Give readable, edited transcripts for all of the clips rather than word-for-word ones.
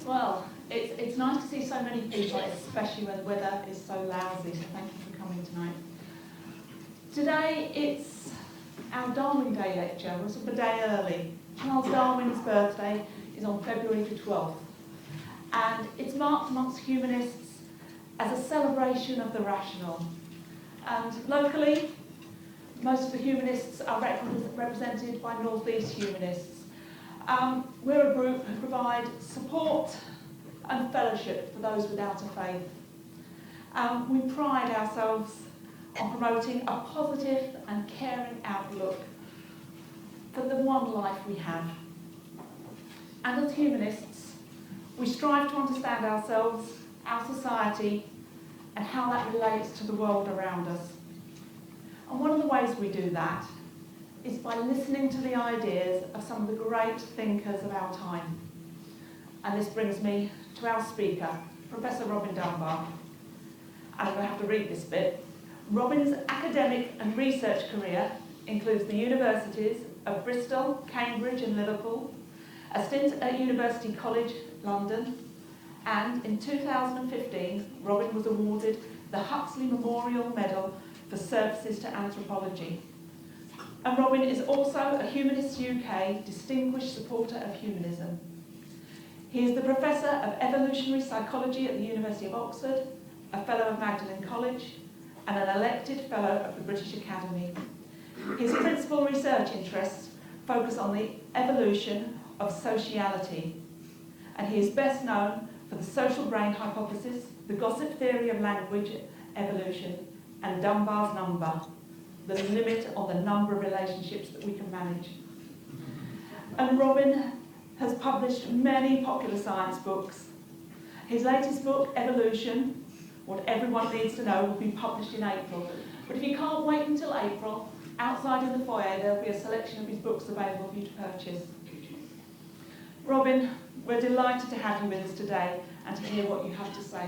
Well, it's nice to see so many people, especially when the weather is so lousy, so thank you for coming tonight. Today it's our Darwin Day lecture. We're sort of a day early. Charles Darwin's birthday is on February the 12th, and it's marked amongst humanists as a celebration of the rational. And locally, most of the humanists are represented by North East humanists. We're a group who provide support and fellowship for those without a faith. We pride ourselves on promoting a positive and caring outlook for the one life we have. And as humanists, we strive to understand ourselves, our society, and how that relates to the world around us. And one of the ways we do that is by listening to the ideas of some of the great thinkers of our time. And this brings me to our speaker, Professor Robin Dunbar. And I'm going to have to read this bit. Robin's academic and research career includes the universities of Bristol, Cambridge and Liverpool, a stint at University College London, and in 2015, Robin was awarded the Huxley Memorial Medal for services to anthropology. And Robin is also a Humanists UK Distinguished Supporter of Humanism. He is the Professor of Evolutionary Psychology at the University of Oxford, a Fellow of Magdalen College, and an elected Fellow of the British Academy. His principal research interests focus on the evolution of sociality, and he is best known for the social brain hypothesis, the gossip theory of language evolution, and Dunbar's number, the limit on the number of relationships that we can manage. And Robin has published many popular science books. His latest book, Evolution, What Everyone Needs to Know, will be published in April. But if you can't wait until April, outside in the foyer there'll be a selection of his books available for you to purchase. Robin, we're delighted to have you with us today and to hear what you have to say.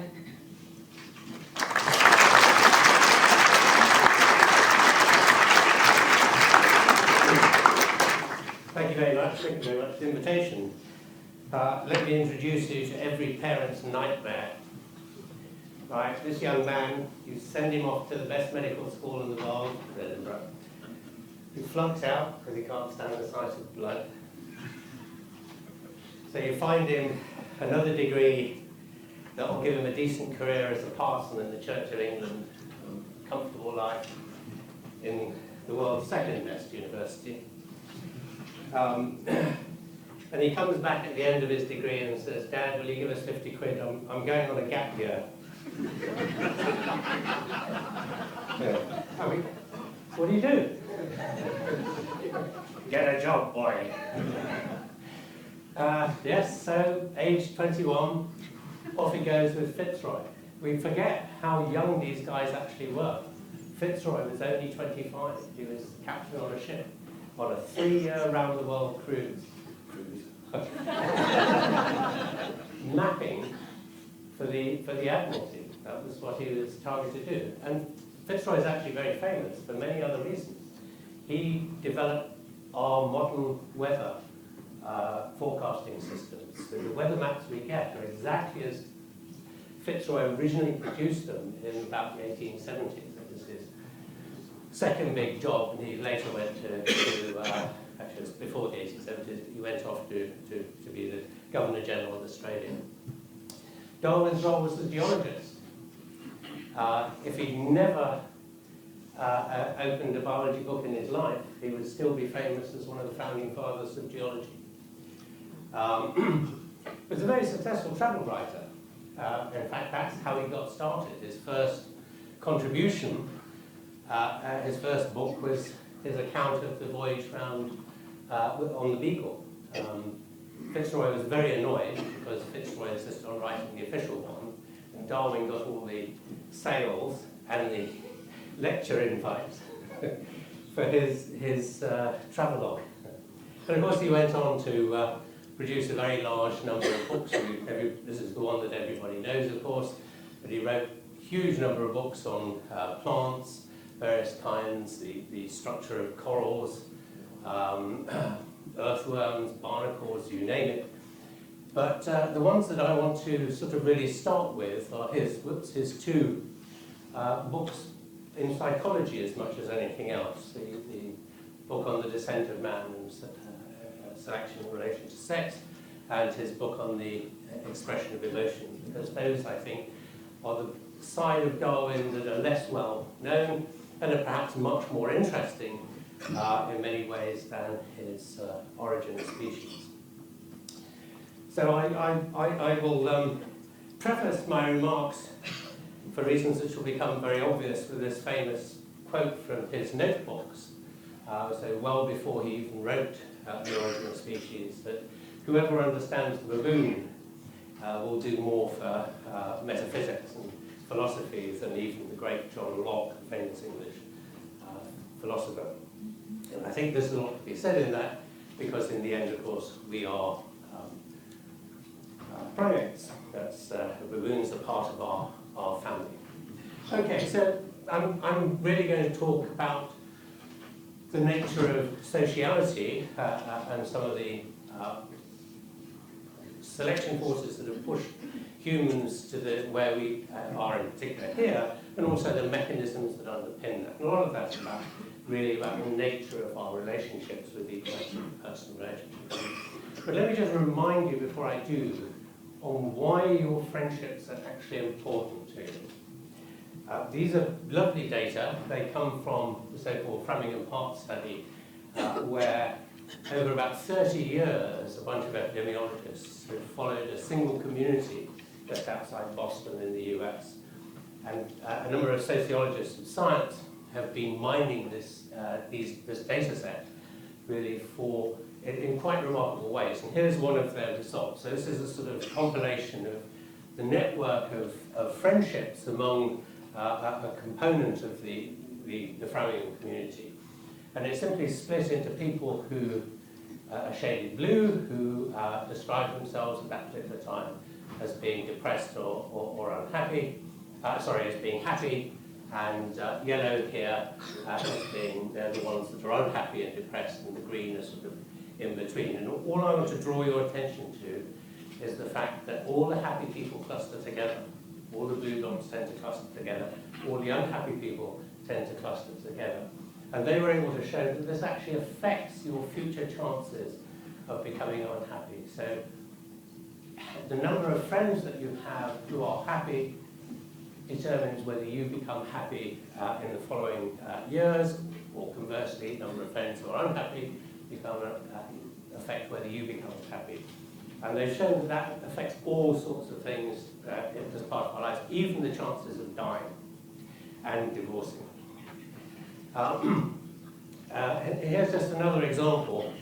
Thank you very much. Thank you very much for the invitation. Let me introduce you to every parent's nightmare. Right, this young man, you send him off to the best medical school in the world, Edinburgh. He flunks out because he can't stand the sight of blood. So you find him another degree that will give him a decent career as a parson in the Church of England, a comfortable life in the world's second best university. And he comes back at the end of his degree and says, "Dad, will you give us 50 quid? I'm going on a gap year." Yeah. I mean, what do? Get a job, boy. Yes, so age 21, off he goes with Fitzroy. We forget how young these guys actually were. Fitzroy was only 25. He was captain on a ship on a 3-year round-the-world cruise. Mapping for the Admiralty. That was what he was targeted to do. And Fitzroy is actually very famous for many other reasons. He developed our modern weather forecasting systems. So the weather maps we get are exactly as Fitzroy originally produced them in about the 1870s. That was his second big job, and he later went to actually it was before the 1870s, he went off to be the Governor General of Australia. Darwin's role was the geologist. If he'd never opened a biology book in his life, he would still be famous as one of the founding fathers of geology. He was a very successful travel writer. In fact, that's how he got started. His first contribution, his first book was his account of the voyage round on the Beagle. Fitzroy was very annoyed because Fitzroy insisted on writing the official one, and Darwin got all the sales and the lecture invites for his travelogue. And of course he went on to produce a very large number of books. This is the one that everybody knows, of course, but he wrote a huge number of books on plants, various kinds, the structure of corals, earthworms, barnacles, you name it. But the ones that I want to sort of really start with are his two books in psychology as much as anything else. The book on the descent of man and selection in relation to sex, and his book on the expression of emotion, because those, I think, are the side of Darwin that are less well known and are perhaps much more interesting in many ways than his Origin of Species. So I will preface my remarks, for reasons which will become very obvious, with this famous quote from his notebooks, so well before he even wrote The Origin of Species, that whoever understands the baboon will do more for metaphysics and philosophy than even the great John Locke, the famous English philosopher. And I think there's a lot to be said in that, because in the end, of course, we are primates. That's baboons are part of our family. Okay, so I'm really going to talk about the nature of sociality and some of the selection forces that have pushed humans to where we are in particular here, and also the mechanisms that underpin that. And a lot of that's really about the nature of our relationships with each person relationships. But let me just remind you before I do on why your friendships are actually important to you. These are lovely data. They come from the so-called Framingham Heart study, where over about 30 years, a bunch of epidemiologists had followed a single community just outside Boston in the US. And a number of sociologists of science have been mining this data set really in quite remarkable ways. And here's one of their results. So this is a sort of compilation of the network of friendships among a component of the Framingham community. And it's simply split into people who are shaded blue, who describe themselves at that particular time as being depressed or unhappy, as being happy, and yellow here as being they're the ones that are unhappy and depressed, and the green is sort of in between. And all I want to draw your attention to is the fact that all the happy people cluster together, all the blue dots tend to cluster together, all the unhappy people tend to cluster together. And they were able to show that this actually affects your future chances of becoming unhappy. So the number of friends that you have who are happy determines whether you become happy in the following years, or conversely, the number of friends who are unhappy affect whether you become happy. And they've shown that that affects all sorts of things as part of our lives, even the chances of dying and divorcing. Here's just another example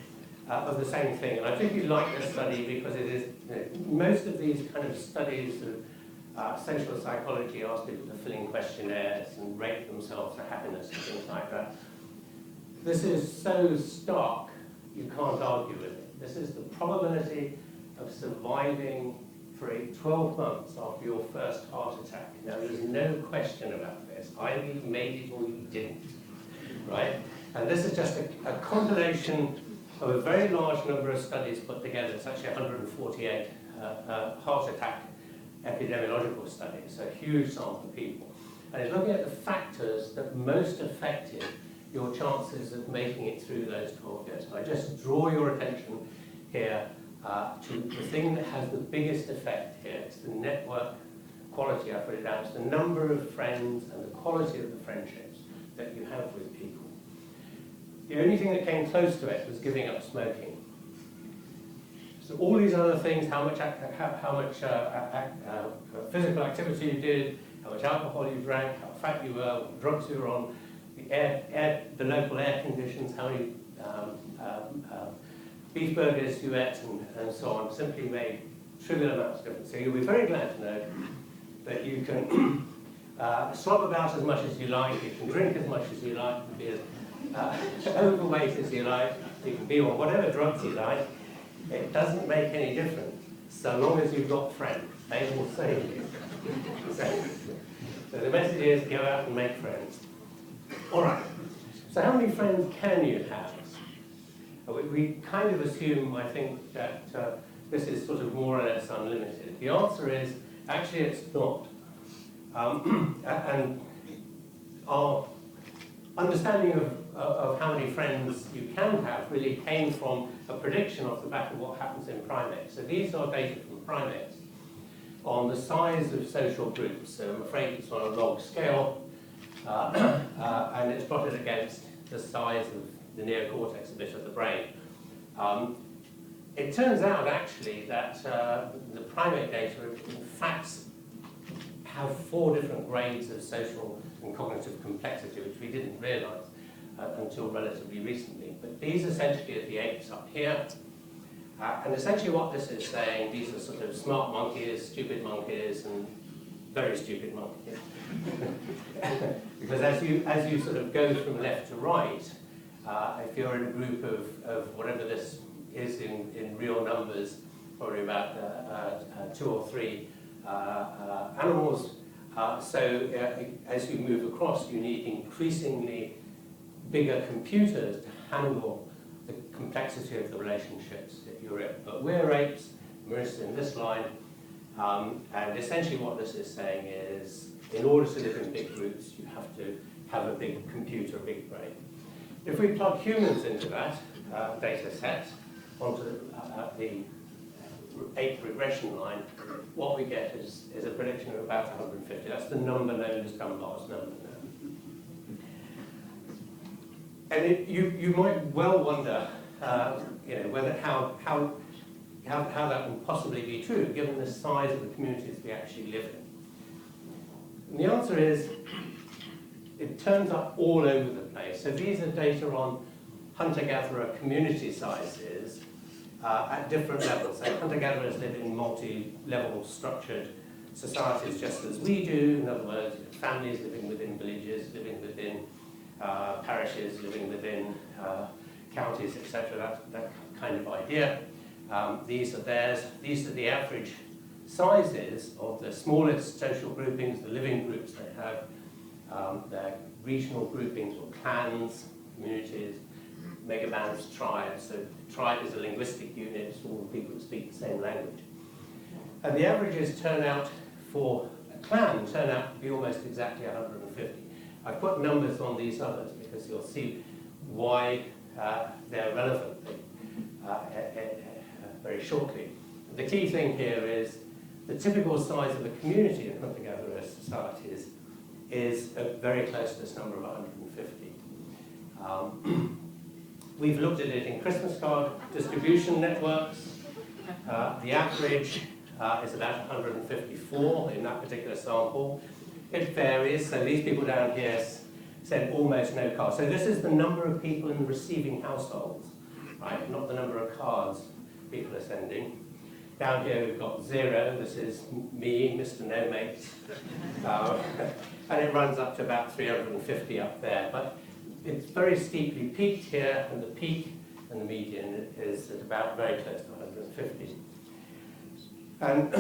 of the same thing. And I think you like this study because it is, most of these kind of studies of social psychology ask people to fill in questionnaires and rate themselves for happiness and things like that. This is so stark, you can't argue with it. This is the probability of surviving for 12 months after your first heart attack. Now, there's no question about this. Either you made it or you didn't, right? And this is just a compilation of a very large number of studies put together. It's actually 148 heart attack epidemiological studies, so a huge sample of people. And it's looking at the factors that most affected your chances of making it through those 12 years. And I just draw your attention here to the thing that has the biggest effect here. It's the network quality, I put it down. It's the number of friends and the quality of the friendships that you have with people. The only thing that came close to it was giving up smoking. So all these other things, how much physical activity you did, how much alcohol you drank, how fat you were, what drugs you were on, the local air conditions, how many beef burgers you ate, and so on, simply made trivial amounts of difference. So you'll be very glad to know that you can slop about as much as you like, you can drink as much as you like, you can be as overweight as you like, you can be on whatever drugs you like. It doesn't make any difference, so long as you've got friends. They will save you. So the message is, go out and make friends. All right, so how many friends can you have? We kind of assume, I think, that this is sort of more or less unlimited. The answer is, actually it's not. And our understanding of how many friends you can have really came from a prediction off the back of what happens in primates. So these are data from primates on the size of social groups. So I'm afraid it's on a log scale, and it's plotted against the size of the neocortex, a bit of the brain. It turns out actually that the primate data in fact have 4 different grades of social and cognitive complexity, which we didn't realise until relatively recently. But these essentially are the apes up here. And essentially what this is saying, these are sort of smart monkeys, and very stupid monkeys. Because as you sort of go from left to right, if you're in a group of whatever this is in real numbers, probably about 2 or 3 animals. As you move across, you need increasingly bigger computers to handle the complexity of the relationships that you're in. But we're apes, we're in this line, and essentially what this is saying is, in order to live in big groups, you have to have a big computer, a big brain. If we plug humans into that data set, onto the ape regression line, what we get is a prediction of about 150. That's the number known as Dunbar's number now. And you might well wonder, whether how that can possibly be true, given the size of the communities we actually live in. And the answer is, it turns up all over the place. So these are data on hunter-gatherer community sizes at different levels. So hunter-gatherers live in multi-level structured societies just as we do. In other words, families living within villages, living within parishes, living within counties, etc. That kind of idea. These are theirs. These are the average sizes of the smallest social groupings, the living groups they have, their regional groupings or clans, communities, megabands, tribes. So tribe is a linguistic unit, it's all the people who speak the same language. And the averages turn out for a clan turn out to be almost exactly 150. I've put numbers on these others because you'll see why they're relevant very shortly. The key thing here is the typical size of a community in hunter-gatherer societies is very close to this number of 150. We've looked at it in Christmas card distribution networks. The average is about 154 in that particular sample. It varies, so these people down here send almost no cards. So this is the number of people in the receiving households, right? Not the number of cards people are sending. Down here we've got 0, this is me, Mr. No Mates. And it runs up to about 350 up there. But it's very steeply peaked here, and the peak and the median is at about very close to 150. And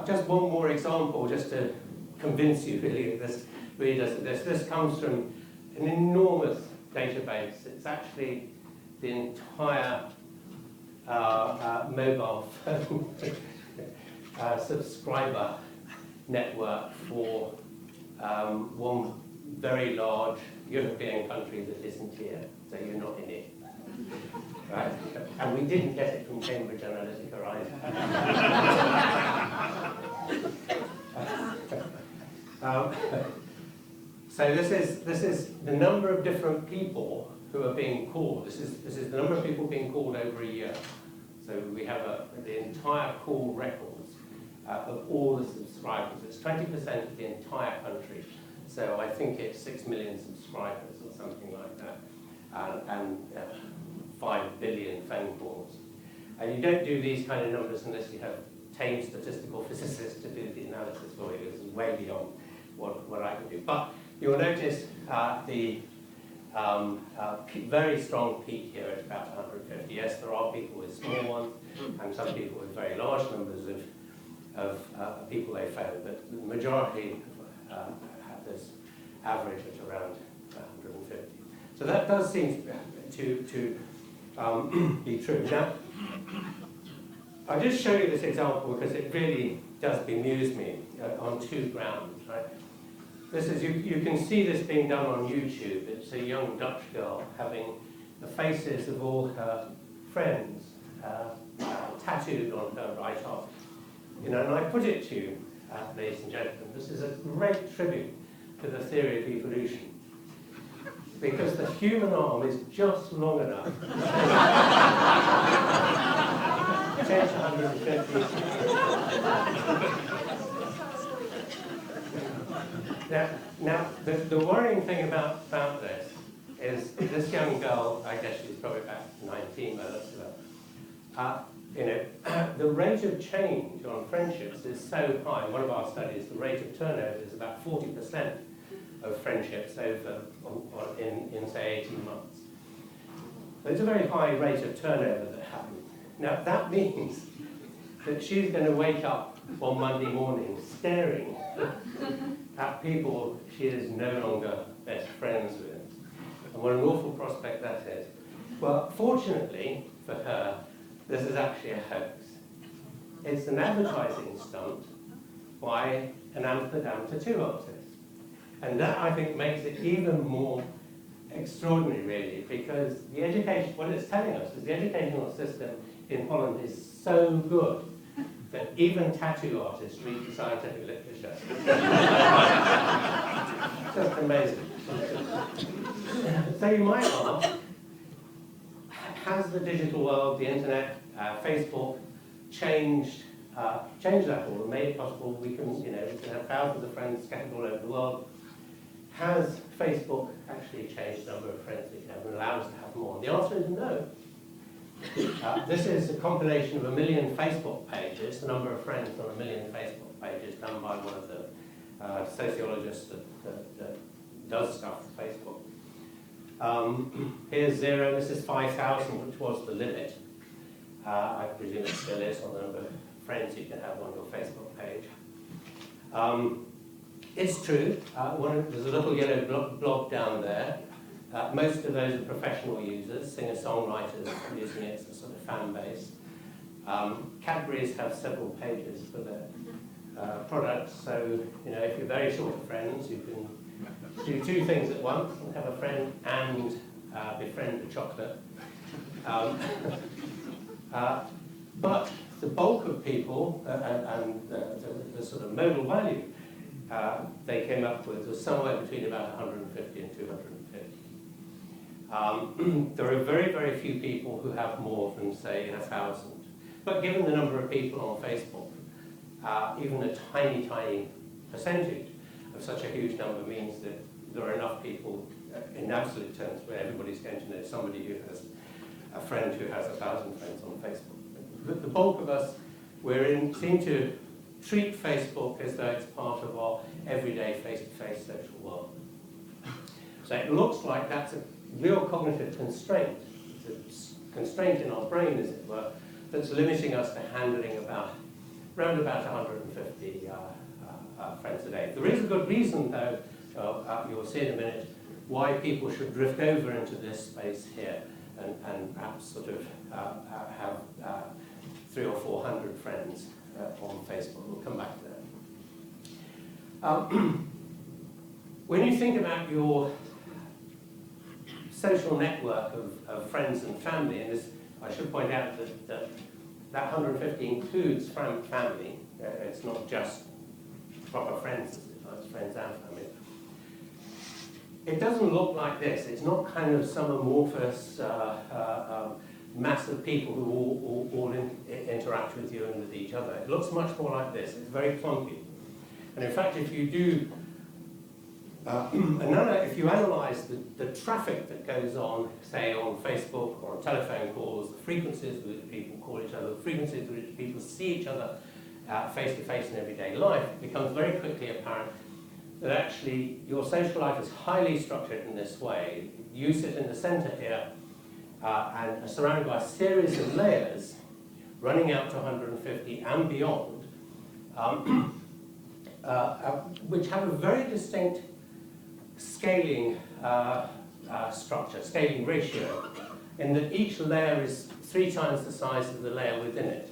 just one more example, just to convince you really that this really doesn't. This comes from an enormous database. It's actually the entire mobile phone subscriber network for one very large European country that isn't here, so you're not in it. Right? And we didn't get it from Cambridge Analytica either. So this is the number of different people who are being called. This is the number of people being called over a year. So we have the entire call records of all the subscribers. It's 20% of the entire country. So I think it's 6 million subscribers or something like that, and 5 billion phone calls. And you don't do these kind of numbers unless you have tame statistical physicists to do the analysis for you. This is way beyond what I can do. But you'll notice the very strong peak here at about 150. Yes, there are people with small ones, and some people with very large numbers of people they found, but the majority have this average at around 150. So that does seem to be true. Now, I just show you this example because it really does bemuse me on two grounds, right? This is, you can see this being done on YouTube. It's a young Dutch girl having the faces of all her friends tattooed on her right arm. You know, and I put it to you, ladies and gentlemen, this is a great tribute to the theory of evolution. Because the human arm is just long enough to change 150. Now the worrying thing about this is this young girl, I guess she's probably about 19 by the looks of her, you know, the rate of change on friendships is so high. In one of our studies, the rate of turnover is about 40% of friendships over in say 18 months. It's a very high rate of turnover that happens. Now that means that she's going to wake up on Monday morning staring at people she is no longer best friends with. And what an awful prospect that is. Well, fortunately for her, this is actually a hoax. It's an advertising stunt by an amateur tattoo artist. And that, I think, makes it even more extraordinary, really, because the education, what it's telling us is the educational system in Holland is so good that even tattoo artists read the scientific literature. Just amazing. So you might ask, has the digital world, the internet, Facebook, changed that all and made it possible we can, you know, we can have thousands of friends scattered all over the world? Has Facebook actually changed the number of friends we have and allowed us to have more? And the answer is no. This is a compilation of 1 million Facebook pages, the number of friends on 1 million Facebook pages done by one of the sociologists that does stuff for Facebook. Here's 0, this is 5,000, which was the limit. I presume it still is on the number of friends you can have on your Facebook page. It's true, there's a little yellow blob down there. Most of those are professional users, singer-songwriters using it as a sort of fan base. Cadbury's have several pages for their products, so you know, if you're very short of friends, you can do two things at once and have a friend and befriend the chocolate. But the bulk of people and the sort of modal value they came up with was somewhere between about 150 and 250. There are very, very few people who have more than, say, 1,000. But given the number of people on Facebook, even a tiny, tiny percentage of such a huge number means that there are enough people in absolute terms where everybody's going to know somebody who has a friend who has 1,000 friends on Facebook. The bulk of us, seem to treat Facebook as though it's part of our everyday face-to-face social world. So it looks like that's a real cognitive constraint. It's a constraint in our brain, as it were, that's limiting us to handling around about 150 friends a day. There is a good reason, though, you'll see in a minute, why people should drift over into this space here and perhaps sort of have 300 or 400 friends on Facebook. We'll come back to that. When you think about your social network of friends and family, and this, I should point out that 150 includes family. It's not just proper friends, it's friends and family. It doesn't look like this. It's not kind of some amorphous mass of people who all interact with you and with each other. It looks much more like this. It's very clumpy. And in fact, if you do, if you analyze the traffic that goes on, say, on Facebook or on telephone calls, the frequencies with which people call each other, the frequencies with which people see each other face-to-face in everyday life, it becomes very quickly apparent that actually your social life is highly structured in this way. You sit in the center here and are surrounded by a series of layers running out to 150 and beyond, which have a very distinct scaling structure, scaling ratio, in that each layer is 3 times the size of the layer within it.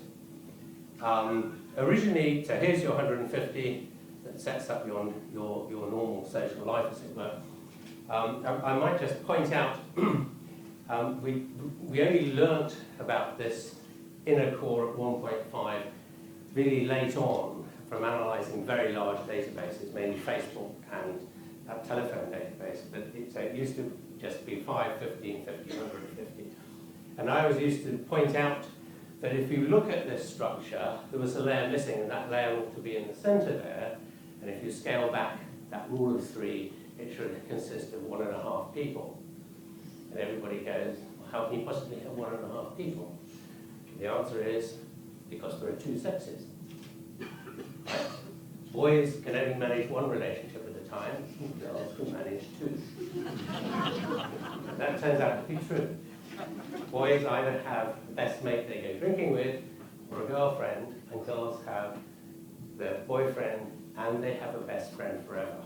Originally, so here's your 150 that sets up your normal social life, as it were. I might just point out, we only learnt about this inner core at 1.5 really late on from analysing very large databases, mainly Facebook and telephone database. But it used to just be 5, 15, 50, 150. And I always used to point out that if you look at this structure, there was a layer missing, and that layer ought to be in the centre there. And if you scale back that rule of 3, it should consist of 1.5 people. And everybody goes, well, how can you possibly have 1.5 people? The answer is, because there are 2 sexes. Right? Boys can only manage 1 relationship at a time, girls can manage 2. That turns out to be true. Boys either have the best mate they go drinking with, or a girlfriend, and girls have their boyfriend, and they have a best friend forever,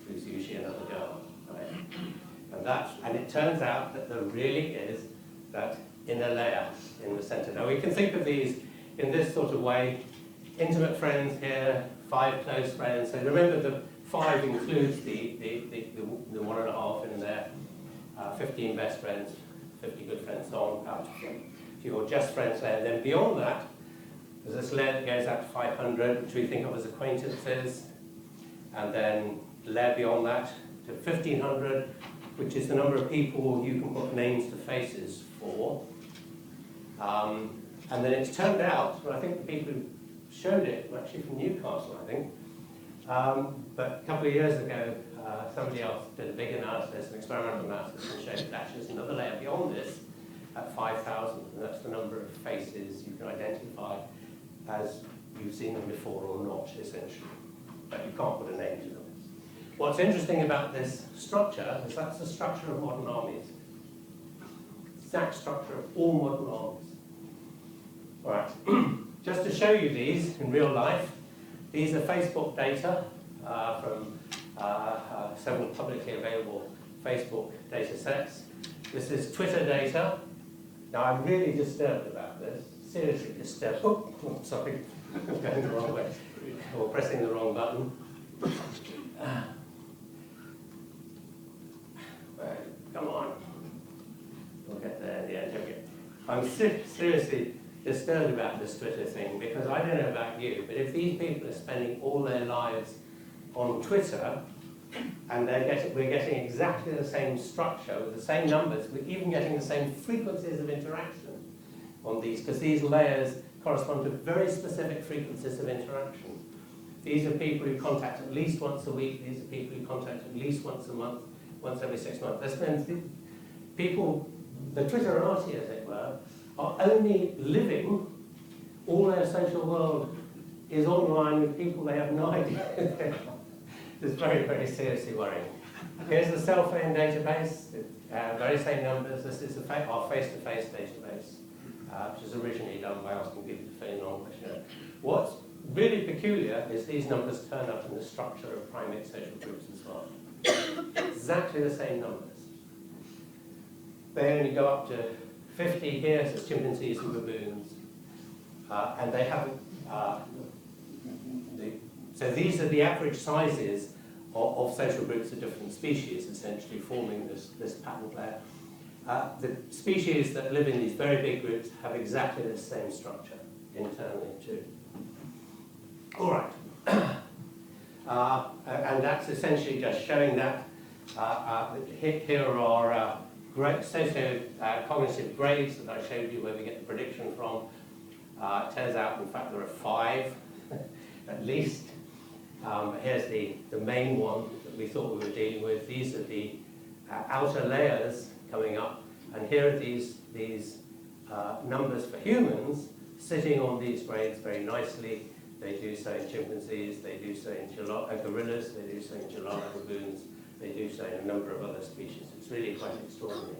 who's usually another girl. Right? And it turns out that there really is that inner layer in the centre. Now we can think of these in this sort of way: intimate friends here, 5 close friends. So remember, the 5 includes the 1.5 in there, 15 best friends, 50 good friends, so on out to your just friends layer. Then beyond that, there's this layer that goes out to 500, which we think of as acquaintances, and then the layer beyond that to 1500, which is the number of people you can put names to faces for. And then it's turned out, and I think the people who showed it were actually from Newcastle, I think, but a couple of years ago, somebody else did a big analysis, an experimental analysis, and showed that actually there's another layer beyond this at 5,000, and that's the number of faces you can identify as you've seen them before or not, essentially. But you can't put a name to them. What's interesting about this structure is that's the structure of modern armies. Exact structure of all modern armies. All right. Just to show you these in real life, these are Facebook data from several publicly available Facebook data sets. This is Twitter data. Now I'm really disturbed about this, seriously disturbed. Oh, sorry, I'm going the wrong way, or pressing the wrong button. Come on, we'll get there in the end. Okay. I'm seriously disturbed about this Twitter thing, because I don't know about you, but if these people are spending all their lives on Twitter, and we're getting exactly the same structure with the same numbers, we're even getting the same frequencies of interaction on these, because these layers correspond to very specific frequencies of interaction. These are people who contact at least once a week, these are people who contact at least once a month, once every 6 months. This means people, the Twitterati, as it were, are only living, all their social world is online with people they have no idea. It's very, very seriously worrying. Here's the cell phone database, very same numbers. This is our face-to-face database, which was originally done by asking people to fill in on questionnaire. What's really peculiar is these numbers turn up in the structure of primate social groups as well. Exactly the same numbers. They only go up to 50 here, so it's chimpanzees and baboons. And they haven't, so these are the average sizes of social groups of different species, essentially forming this pattern layer. The species that live in these very big groups have exactly the same structure internally too. All right. And that's essentially just showing that here are great socio-cognitive grades that I showed you where we get the prediction from. It turns out, in fact, there are 5 at least. Here's the main one that we thought we were dealing with. These are the outer layers coming up, and here are these numbers for humans sitting on these grades very nicely. They do so in chimpanzees, they do so in gorillas, they do so in gelada baboons, they do so in a number of other species. It's really quite extraordinary.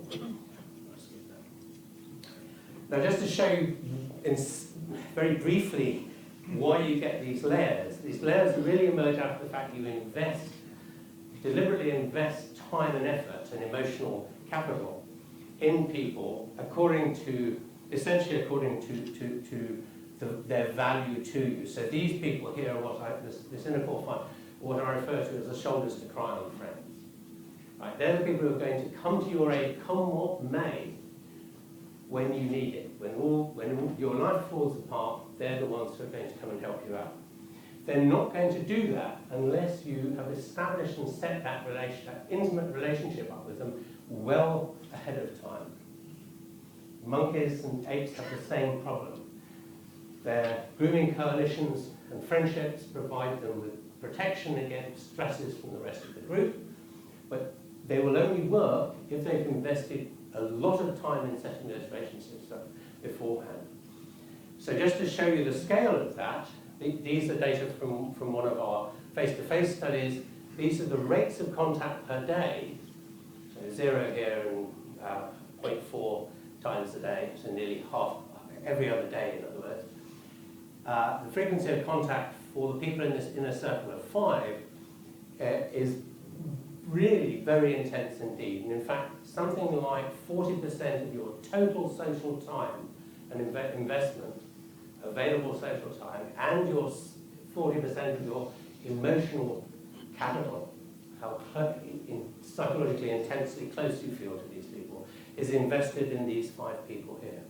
Now, just to show you very briefly why you get these layers really emerge out of the fact you deliberately invest time and effort and emotional capital in people essentially according to their value to you. So these people here are this inner core five, what I refer to as the shoulders to cry on friends. Right? They're the people who are going to come to your aid, come what may, when you need it. When your life falls apart, they're the ones who are going to come and help you out. They're not going to do that unless you have established and set that intimate relationship up with them well ahead of time. Monkeys and apes have the same problem. Their grooming coalitions and friendships provide them with protection against stresses from the rest of the group, but they will only work if they've invested a lot of time in setting those relationships up beforehand. So just to show you the scale of that, these are data from one of our face-to-face studies. These are the rates of contact per day, so 0 here and 0.4 times a day, so nearly half, every other day in other words. The frequency of contact for the people in this inner circle of 5 is really very intense indeed. And in fact, something like 40% of your total social time and investment, available social time, and your 40% of your emotional capital, how psychologically intensely close you feel to these people, is invested in these 5 people here.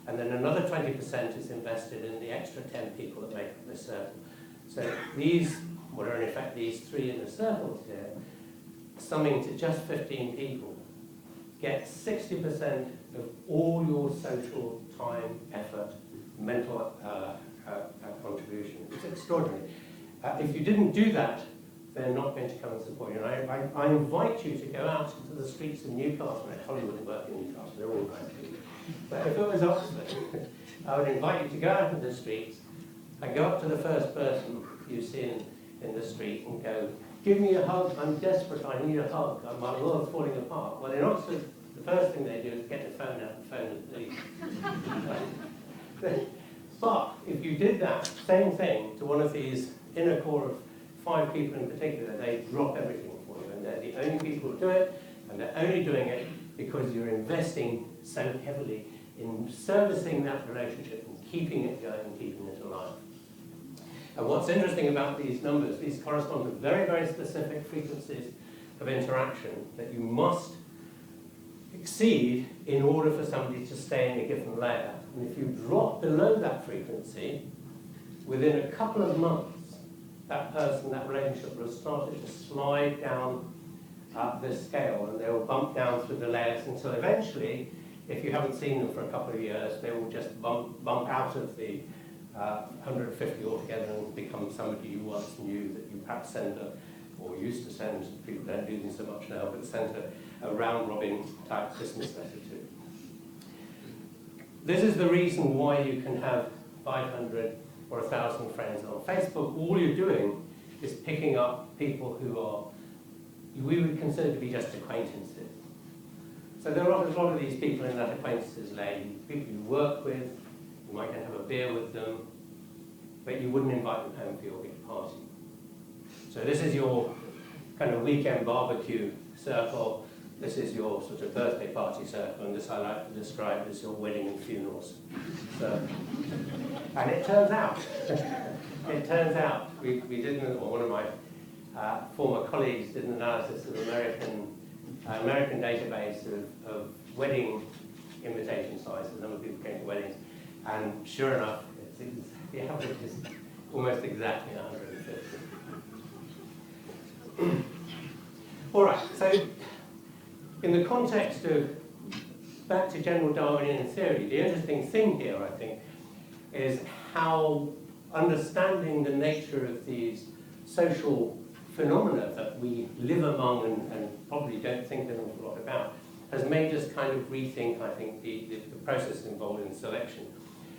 And then another 20% is invested in the extra 10 people that make up this circle. So these, what are in effect these 3 inner circles here, summing to just 15 people, get 60% of all your social time, effort, mental contribution. It's extraordinary. If you didn't do that, they're not going to come and support you. And I invite you to go out into the streets of Newcastle. Hollywood and work in Newcastle, they're all going to. But if it was Oxford, I would invite you to go out into the streets and go up to the first person you see in the street and go, "Give me a hug, I'm desperate, I need a hug, my world's falling apart." Well, in Oxford, the first thing they do is get the phone out and phone the police. But if you did that same thing to one of these inner core of 5 people in particular, they drop everything for you, and they're the only people who do it, and they're only doing it because you're investing so heavily in servicing that relationship and keeping it going and keeping it alive. And what's interesting about these numbers, these correspond to very, very specific frequencies of interaction that you must exceed in order for somebody to stay in a given layer. And if you drop below that frequency, within a couple of months, that person, that relationship will start to slide down this scale, and they will bump down through the layers until eventually, if you haven't seen them for a couple of years, they will just bump out of the 150 altogether and become somebody you once knew that you perhaps send or used to send, people don't do them so much now, but sent a round-robin type Christmas letter to. This is the reason why you can have 500 or 1,000 friends on Facebook. All you're doing is picking up people who we would consider to be just acquaintances. So there are a lot of these people in that acquaintances layer, people you work with, you might have a beer with them, but you wouldn't invite them home for your big party. So this is your kind of weekend barbecue circle, this is your sort of birthday party circle, and this I like to describe as your wedding and funerals circle. And it turns out, we did, or one of my former colleagues did an analysis of American database of wedding invitation size, the number of people came to weddings, and sure enough, the average is almost exactly 150. All right, so in the context of back to general Darwinian theory, the interesting thing here, I think, is how understanding the nature of these social phenomena that we live among and probably don't think an awful lot about has made us kind of rethink, I think, the process involved in selection.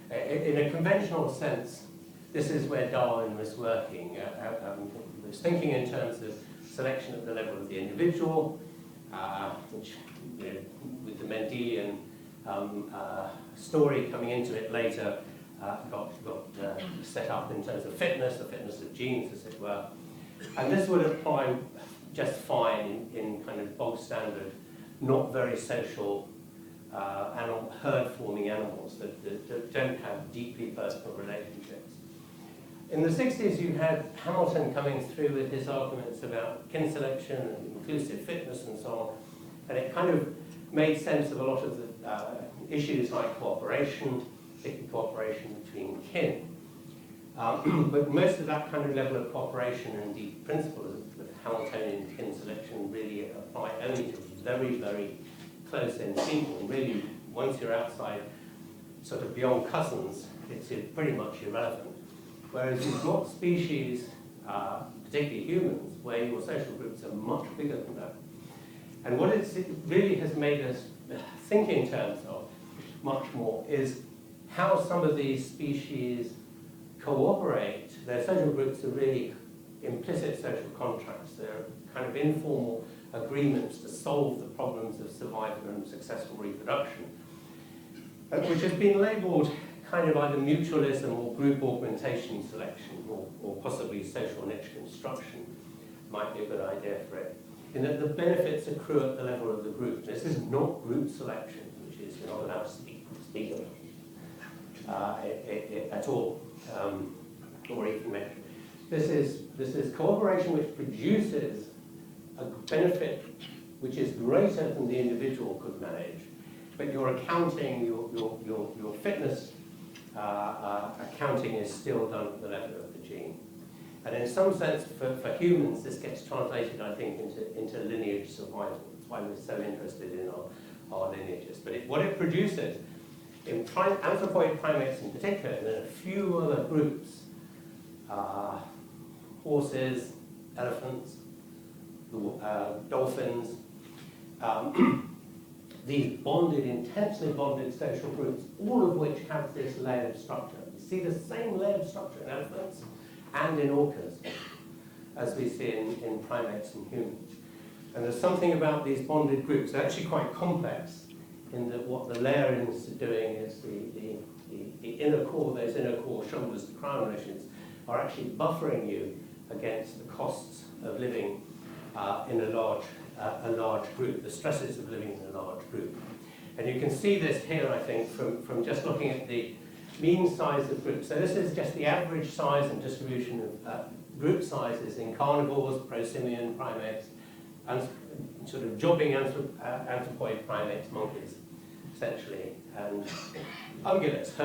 In a conventional sense, this is where Darwin was working. He was thinking in terms of selection at the level of the individual, which, with the Mendelian story coming into it later, got set up in terms of fitness, the fitness of genes, as it were. And this would apply just fine in kind of bog standard, not very social herd-forming animals that don't have deeply personal relationships. In the 60s, you had Hamilton coming through with his arguments about kin selection and inclusive fitness and so on, and it kind of made sense of a lot of the issues like cooperation, particularly cooperation between kin. But most of that kind of level of cooperation and the principles of Hamiltonian kin selection really apply only to very, very close-in people. And really, once you're outside, sort of beyond cousins, it's pretty much irrelevant. Whereas you've got species, particularly humans, where your social groups are much bigger than that. And what it really has made us think in terms of much more is how some of these species cooperate. Their social groups are really implicit social contracts. They're kind of informal agreements to solve the problems of survival and successful reproduction, which has been labelled kind of either mutualism or group augmentation selection, or possibly social niche construction might be a good idea for it, in that the benefits accrue at the level of the group. This is not group selection, which is you're not allowed to speak of it at all, or even mention. This is cooperation which produces a benefit which is greater than the individual could manage, but your accounting, your fitness accounting is still done at the level of the gene. And in some sense, for humans, this gets translated, I think, into lineage survival. That's why we're so interested in our lineages. But what it produces, in anthropoid primates in particular, and then a few other groups, horses, elephants, dolphins, these bonded, intensely bonded social groups, all of which have this layered structure. You see the same layered structure in elephants and in orcas, as we see in primates and humans. And there's something about these bonded groups, they're actually quite complex, in that what the layering is doing is the inner core, those inner core shoulders to crown relations, are actually buffering you against the costs of living in a large group, the stresses of living in a large group. And you can see this here, I think, from just looking at the mean size of groups. So this is just the average size and distribution of group sizes in carnivores, prosimian primates, and sort of jobbing anthropoid primates, monkeys, essentially, and ungulates,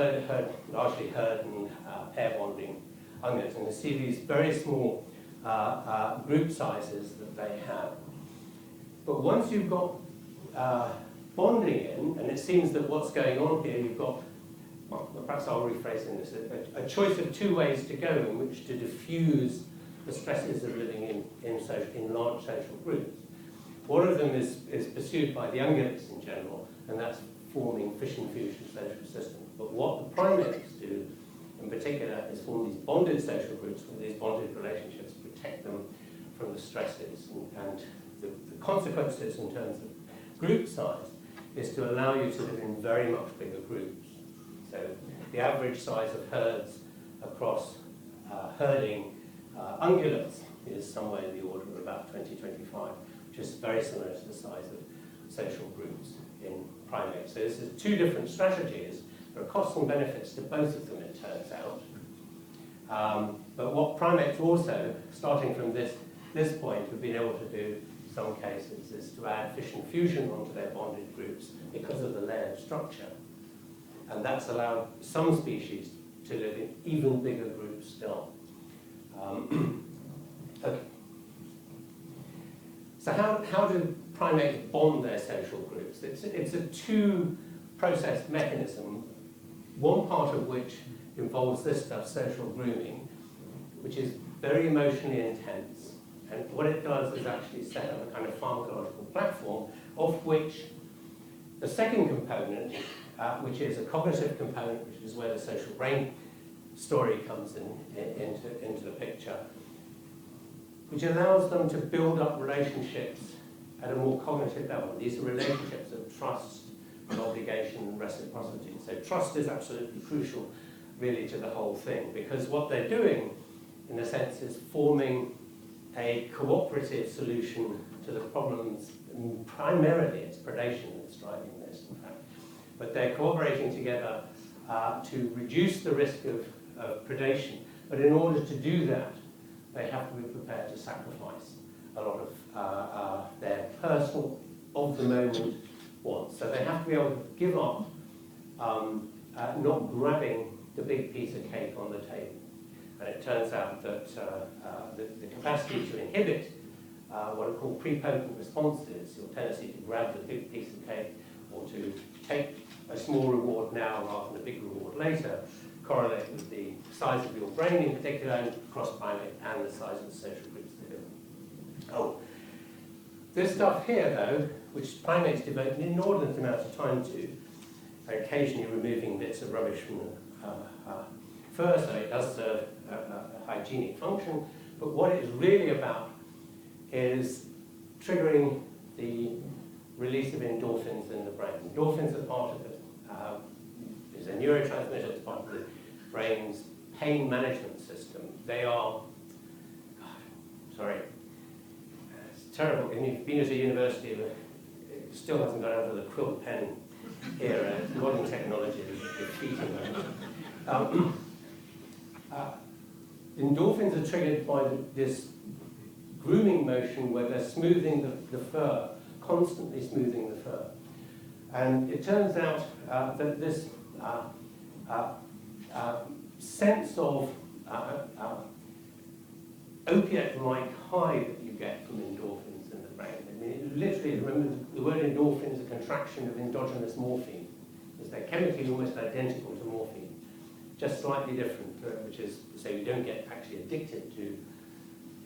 largely herd and pair bonding ungulates. And you see these very small group sizes that they have. But once you've got bonding in, and it seems that what's going on here, you've got, well, perhaps I'll rephrase this, a choice of two ways to go in which to diffuse the stresses of living in large social groups. One of them is pursued by the ungulates in general, and that's forming fission fusion social systems. But what the primates do, in particular, is form these bonded social groups where these bonded relationships protect them from the stresses. And the consequences in terms of group size is to allow you to live in very much bigger groups. So the average size of herds across herding ungulates is somewhere in the order of about 20-25, which is very similar to the size of social groups in primates. So this is two different strategies. There are costs and benefits to both of them, it turns out. But what primates also, starting from this point, have been able to do in some cases is to add fission fusion onto their bonded groups because of the layered structure. And that's allowed some species to live in even bigger groups still. Okay. So how do primates bond their social groups? It's a two-process mechanism, one part of which involves this stuff, social grooming, which is very emotionally intense. And what it does is actually set up a kind of pharmacological platform, of which the second component, which is a cognitive component, which is where the social brain story comes into the picture, which allows them to build up relationships at a more cognitive level. These are relationships of trust and obligation and reciprocity. So trust is absolutely crucial, really, to the whole thing, because what they're doing, in a sense, is forming a cooperative solution to the problems. And primarily, it's predation that's driving this, in fact. but they're cooperating together to reduce the risk of predation. But in order to do that, they have to be prepared to sacrifice a lot of their personal, of-the-moment wants. So they have to be able to give up not grabbing the big piece of cake on the table. And it turns out that the capacity to inhibit what are called prepotent responses, your tendency to grab the big piece of cake or to take a small reward now rather than a big reward later, correlate with the size of your brain in particular, and cross-primate, and the size of the social groups that are. Oh, this stuff here, though, which primates devote an inordinate amount of time to, occasionally removing bits of rubbish from the fur, so it does serve a hygienic function, but what it is really about is triggering the release of endorphins in the brain. Endorphins are part of it. Is a neurotransmitter, it's part of the brain's pain management system. They are, it's terrible. And you've been at a university, it still hasn't got out of the quill pen era. Modern technology is defeating them. Endorphins are triggered by this grooming motion where they're smoothing the fur, constantly smoothing the fur. And it turns out that this sense of opiate-like high that you get from endorphins in the brain. I mean, literally, remember, the word endorphin is a contraction of endogenous morphine, because they're chemically almost identical to morphine, just slightly different, which is to say you don't get actually addicted to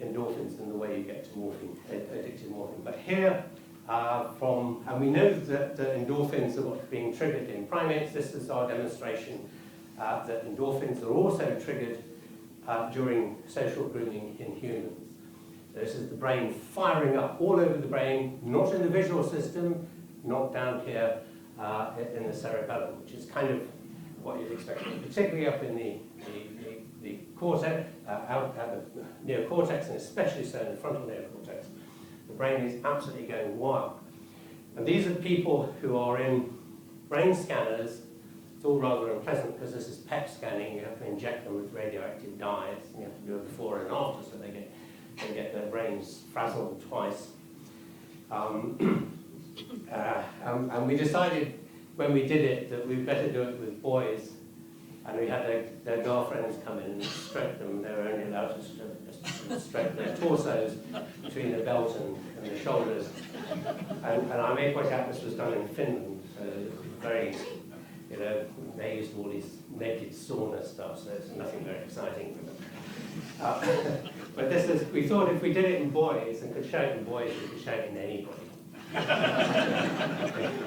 endorphins in the way you get to morphine, addicted to morphine. But here, and we know that the endorphins are what's being triggered in primates. This is our demonstration that endorphins are also triggered during social grooming in humans. This is the brain firing up all over the brain, not in the visual system, not down here in the cerebellum, which is kind of what you'd expect, particularly up in the cortex, out the neocortex, and especially so in the frontal neocortex. The brain is absolutely going wild. And these are people who are in brain scanners. It's all rather unpleasant because this is PET scanning. You have to inject them with radioactive dyes. You have to do a before and after so they get their brains frazzled twice. And we decided when we did it that we'd better do it with boys. And we had their girlfriends come in and stroke them. They were only allowed to stroke their torsos between the belt and the shoulders. And I may point out this was done in Finland, so very, they used all these naked sauna stuff, so it's nothing very exciting for them. But we thought if we did it in boys and could show it in boys, we could show it in anybody.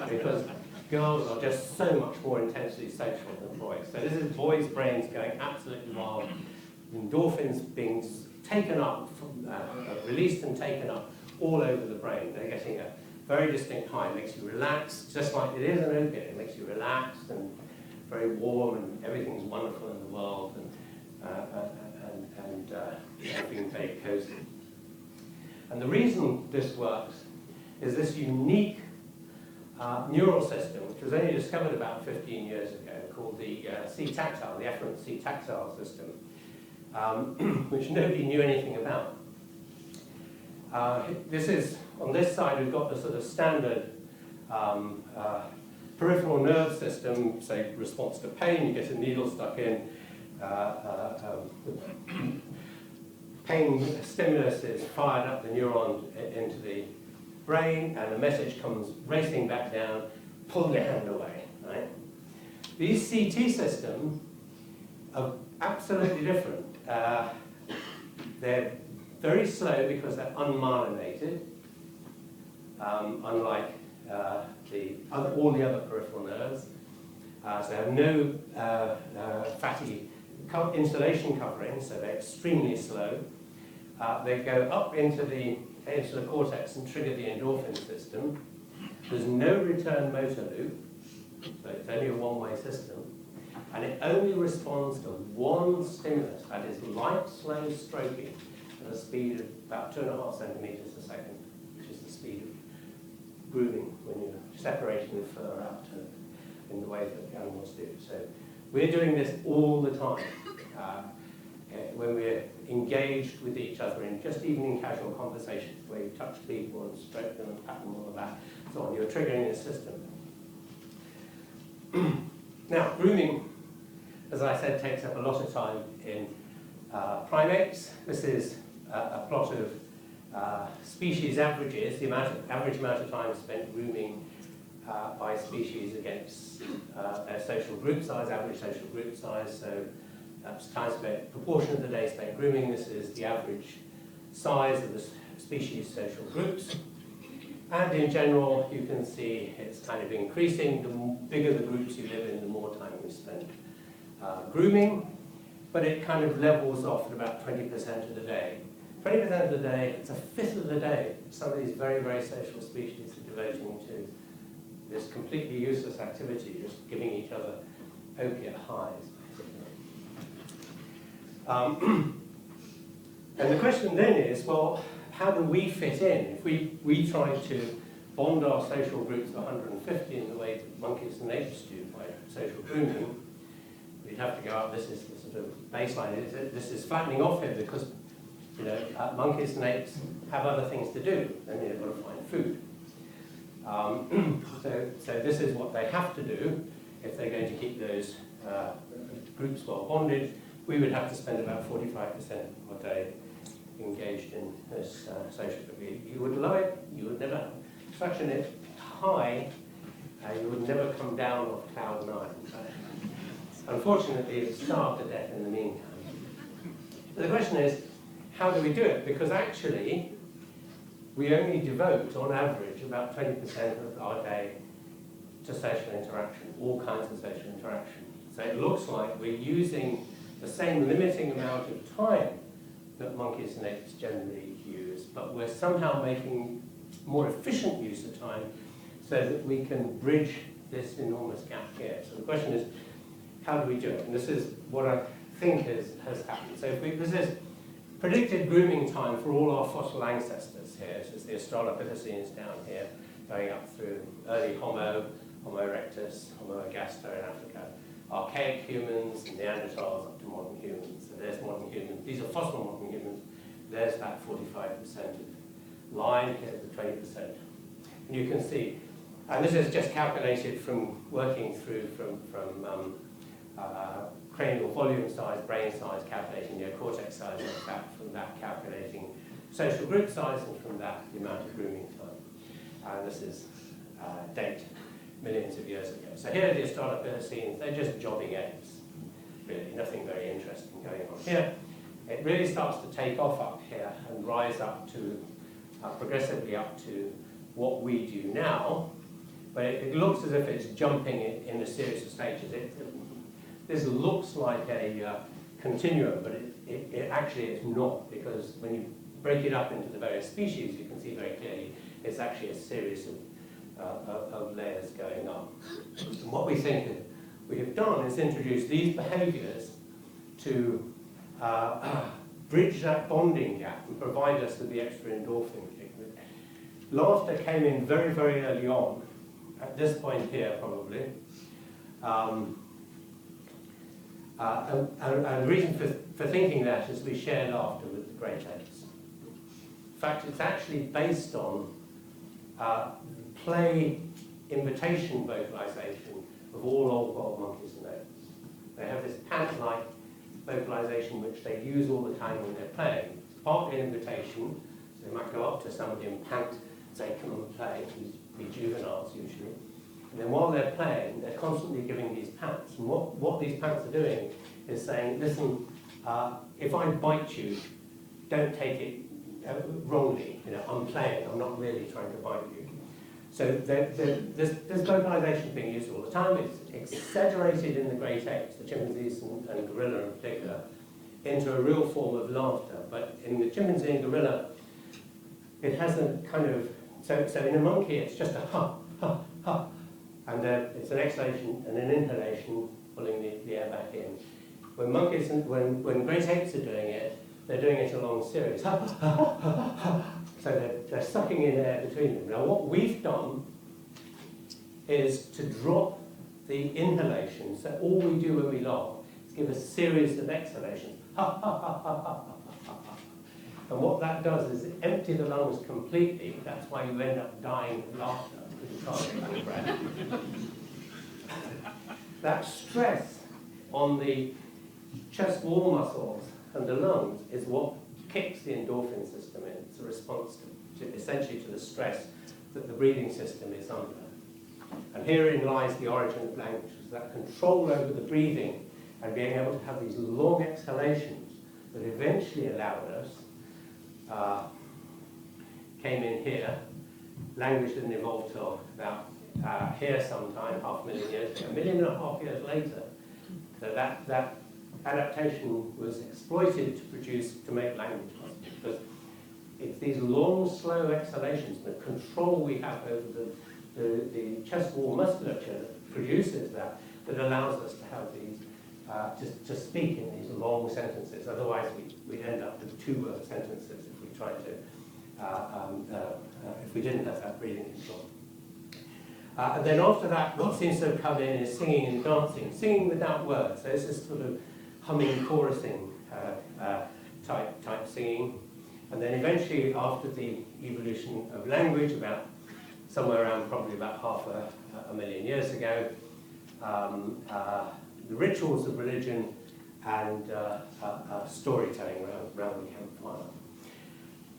Because girls are just so much more intensely sexual than boys. So this is boys' brains going absolutely wild, endorphins being taken up, released and taken up all over the brain. They're getting a very distinct high. It makes you relax, just like it is an opiate. It makes you relaxed and very warm, and everything's wonderful in the world, and everything's very cozy. And the reason this works is this unique neural system, which was only discovered about 15 years ago, called the C-tactile, the efferent C-tactile system, which nobody knew anything about. On this side, we've got the sort of standard peripheral nerve system, say, response to pain. You get a needle stuck in. Pain stimulus is fired up the neuron into the brain, and the message comes racing back down, pull your hand away, right? These CT systems are absolutely different. They're very slow because they're unmyelinated, unlike all the other peripheral nerves. So they have no fatty insulation covering, so they're extremely slow. They go up into the cortex and trigger the endorphin system. There's no return motor loop, so it's only a one-way system. And it only responds to one stimulus, that is light, slow stroking at a speed of about 2.5 centimeters a second, which is the speed of grooming when you're separating the fur out. in the way that the animals do. So we're doing this all the time when we're engaged with each other in just even in casual conversations where you touch people and stroke them and pat them all of that, so on. You're triggering the system. Now, grooming, as I said, takes up a lot of time in primates. This is a plot of species averages, the average amount of time spent grooming by species against their social group size, average social group size. So that's time spent, proportion of the day spent grooming. This is the average size of the species social groups. And in general, you can see it's kind of increasing. The bigger the groups you live in, the more time you spend grooming. But it kind of levels off at about 20% of the day. 20% of the day, it's a fifth of the day. Some of these very, very social species are devoting to this completely useless activity, just giving each other opiate highs, basically. And the question then is, well, how do we fit in? If we try to bond our social groups of 150 in the way that monkeys and apes do by social grooming, we'd have to go up. This is the sort of baseline. This is flattening off here because monkeys and apes have other things to do. Then they've got to find food. So this is what they have to do if they're going to keep those groups well bonded. We would have to spend about 45% of our day engaged in this social group. You would love it, you would never, such a high, you would never come down off cloud 9. Unfortunately, it's starved to death in the meantime. So the question is, how do we do it? Because actually, we only devote, on average, about 20% of our day to social interaction, all kinds of social interaction. So it looks like we're using the same limiting amount of time that monkeys and apes generally use, but we're somehow making more efficient use of time so that we can bridge this enormous gap here. So the question is, how do we do it? And this is what I think has happened. So if this is predicted grooming time for all our fossil ancestors here. This is the Australopithecines down here, going up through early Homo, Homo erectus, Homo ergaster in Africa, archaic humans, Neanderthals up to modern humans. So there's modern humans. These are fossil modern humans. There's that 45% line, here's the 20%. And you can see, and this is just calculated from working through from cranial volume size, brain size, calculating neocortex size, and from that calculating social group size, and from that the amount of grooming time. And this is date millions of years ago. So here are the Australopithecines. They're just jobbing apes, really, nothing very interesting going on here. It really starts to take off up here and rise up to, progressively up to what we do now, but it looks as if it's jumping in a series of stages. This looks like a continuum, but it actually is not, because when you break it up into the various species, you can see very clearly it's actually a series of layers going up. And what we think we have done is introduce these behaviours to bridge that bonding gap and provide us with the extra endorphin kick. Laughter came in very, very early on, at this point here probably. And the reason for thinking that is we share laughter with the great apes. In fact, it's actually based on play invitation vocalization of all old world monkeys and apes. They have this pant-like vocalization which they use all the time when they're playing. It's partly an invitation, so they might go up to somebody and pant, say, come and play, be juveniles usually. And then while they're playing, they're constantly giving these pats. And what these pats are doing is saying, listen, if I bite you, don't take it wrongly. I'm playing, I'm not really trying to bite you. So this vocalization is being used all the time. It's exaggerated in the great apes, the chimpanzees and gorilla in particular, into a real form of laughter. But in the chimpanzee and gorilla, it has a kind of, so in a monkey it's just a ha, ha, ha. And it's an exhalation and an inhalation, pulling the air back in. When monkeys, when great apes are doing it, they're doing it along series. Ha, ha, ha, ha, ha. So they're sucking in air between them. Now what we've done is to drop the inhalations. So all we do when we laugh is give a series of exhalations. Ha ha ha ha ha ha ha ha. And what that does is empty the lungs completely. That's why you end up dying of laughter, because you can't get any breath. That stress on the chest wall muscles and the lungs is what kicks the endorphin system in. It's a response to essentially to the stress that the breathing system is under. And herein lies the origin of language, that control over the breathing and being able to have these long exhalations that eventually allowed us, came in here. Language didn't evolve till about here sometime, 500,000 years ago, 1.5 million years later. So that adaptation was exploited to make language possible, because it's these long, slow exhalations, the control we have over the chest wall musculature that produces that allows us to have these, to speak in these long sentences. Otherwise, we'd end up with two-word sentences if we tried to, if we didn't have that breathing control. And then after that, what seems to have come in is singing and dancing, singing without words. So this is sort of humming, chorusing type singing. And then eventually, after the evolution of language, about somewhere around probably about half a million years ago, the rituals of religion and storytelling around the campfire.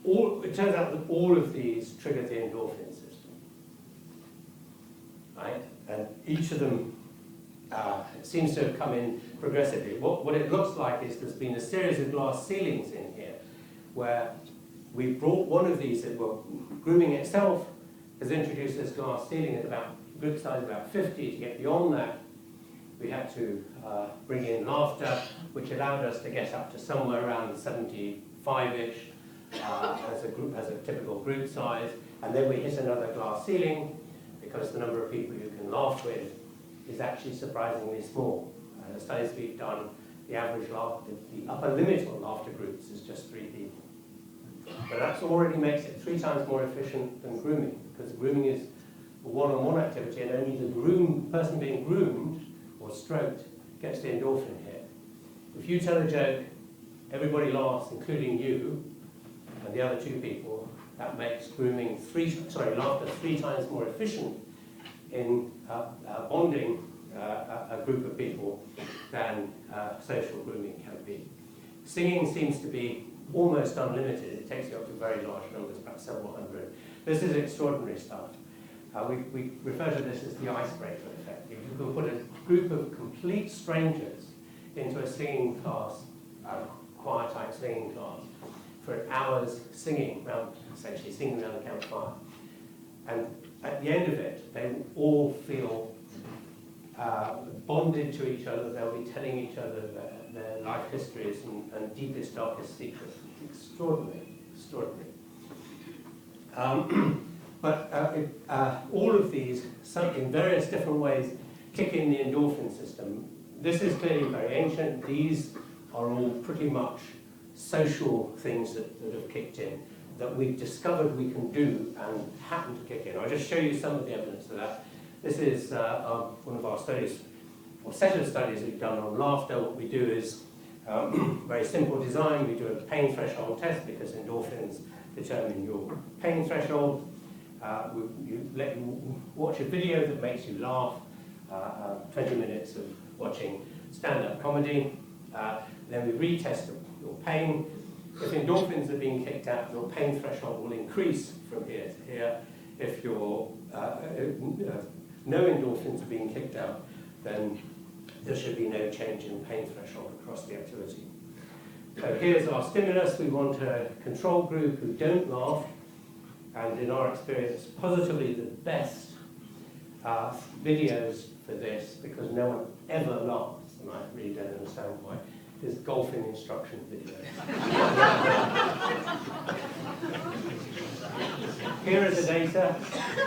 It turns out that all of these trigger the endorphin system, right? And each of them seems to have come in progressively. What it looks like is there's been a series of glass ceilings in here where we brought one of these, well, grooming itself has introduced this glass ceiling at about group size about 50. To get beyond that, we had to bring in laughter, which allowed us to get up to somewhere around 75-ish as a typical group size. And then we hit another glass ceiling because the number of people you can laugh with is actually surprisingly small. The studies we've done, the average laughter, the upper limit on laughter groups is just 3 people. But that already makes it 3 times more efficient than grooming, because grooming is a one-on-one activity, and only the person being groomed or stroked gets the endorphin hit. If you tell a joke, everybody laughs, including you and the other 2 people, that makes grooming laughter 3 times more efficient in bonding a group of people than social grooming can be. Singing seems to be almost unlimited. It takes you up to very large numbers, perhaps several hundred. This is extraordinary stuff. We refer to this as the icebreaker effect. You can put a group of complete strangers into a singing class, choir-type singing class, for hours singing, essentially singing around the campfire. And at the end of it, they all feel bonded to each other. They'll be telling each other their life histories and deepest, darkest secrets. Extraordinary, extraordinary. But all of these, in various different ways, kick in the endorphin system. This is clearly very ancient. These are all pretty much social things that have kicked in, that we've discovered we can do and happen to kick in. I'll just show you some of the evidence of that. This is one of our studies, or set of studies we've done on laughter. What we do is very simple design. We do a pain threshold test because endorphins determine your pain threshold. We let you watch a video that makes you laugh, 20 minutes of watching stand-up comedy. Then we retest your pain. If endorphins are being kicked out, your pain threshold will increase from here to here. If no endorphins are being kicked out, then there should be no change in pain threshold across the activity. So here's our stimulus. We want a control group who don't laugh, and in our experience, positively the best videos for this, because no one ever laughs, and I really don't understand why, is golfing instruction videos. Here are the data,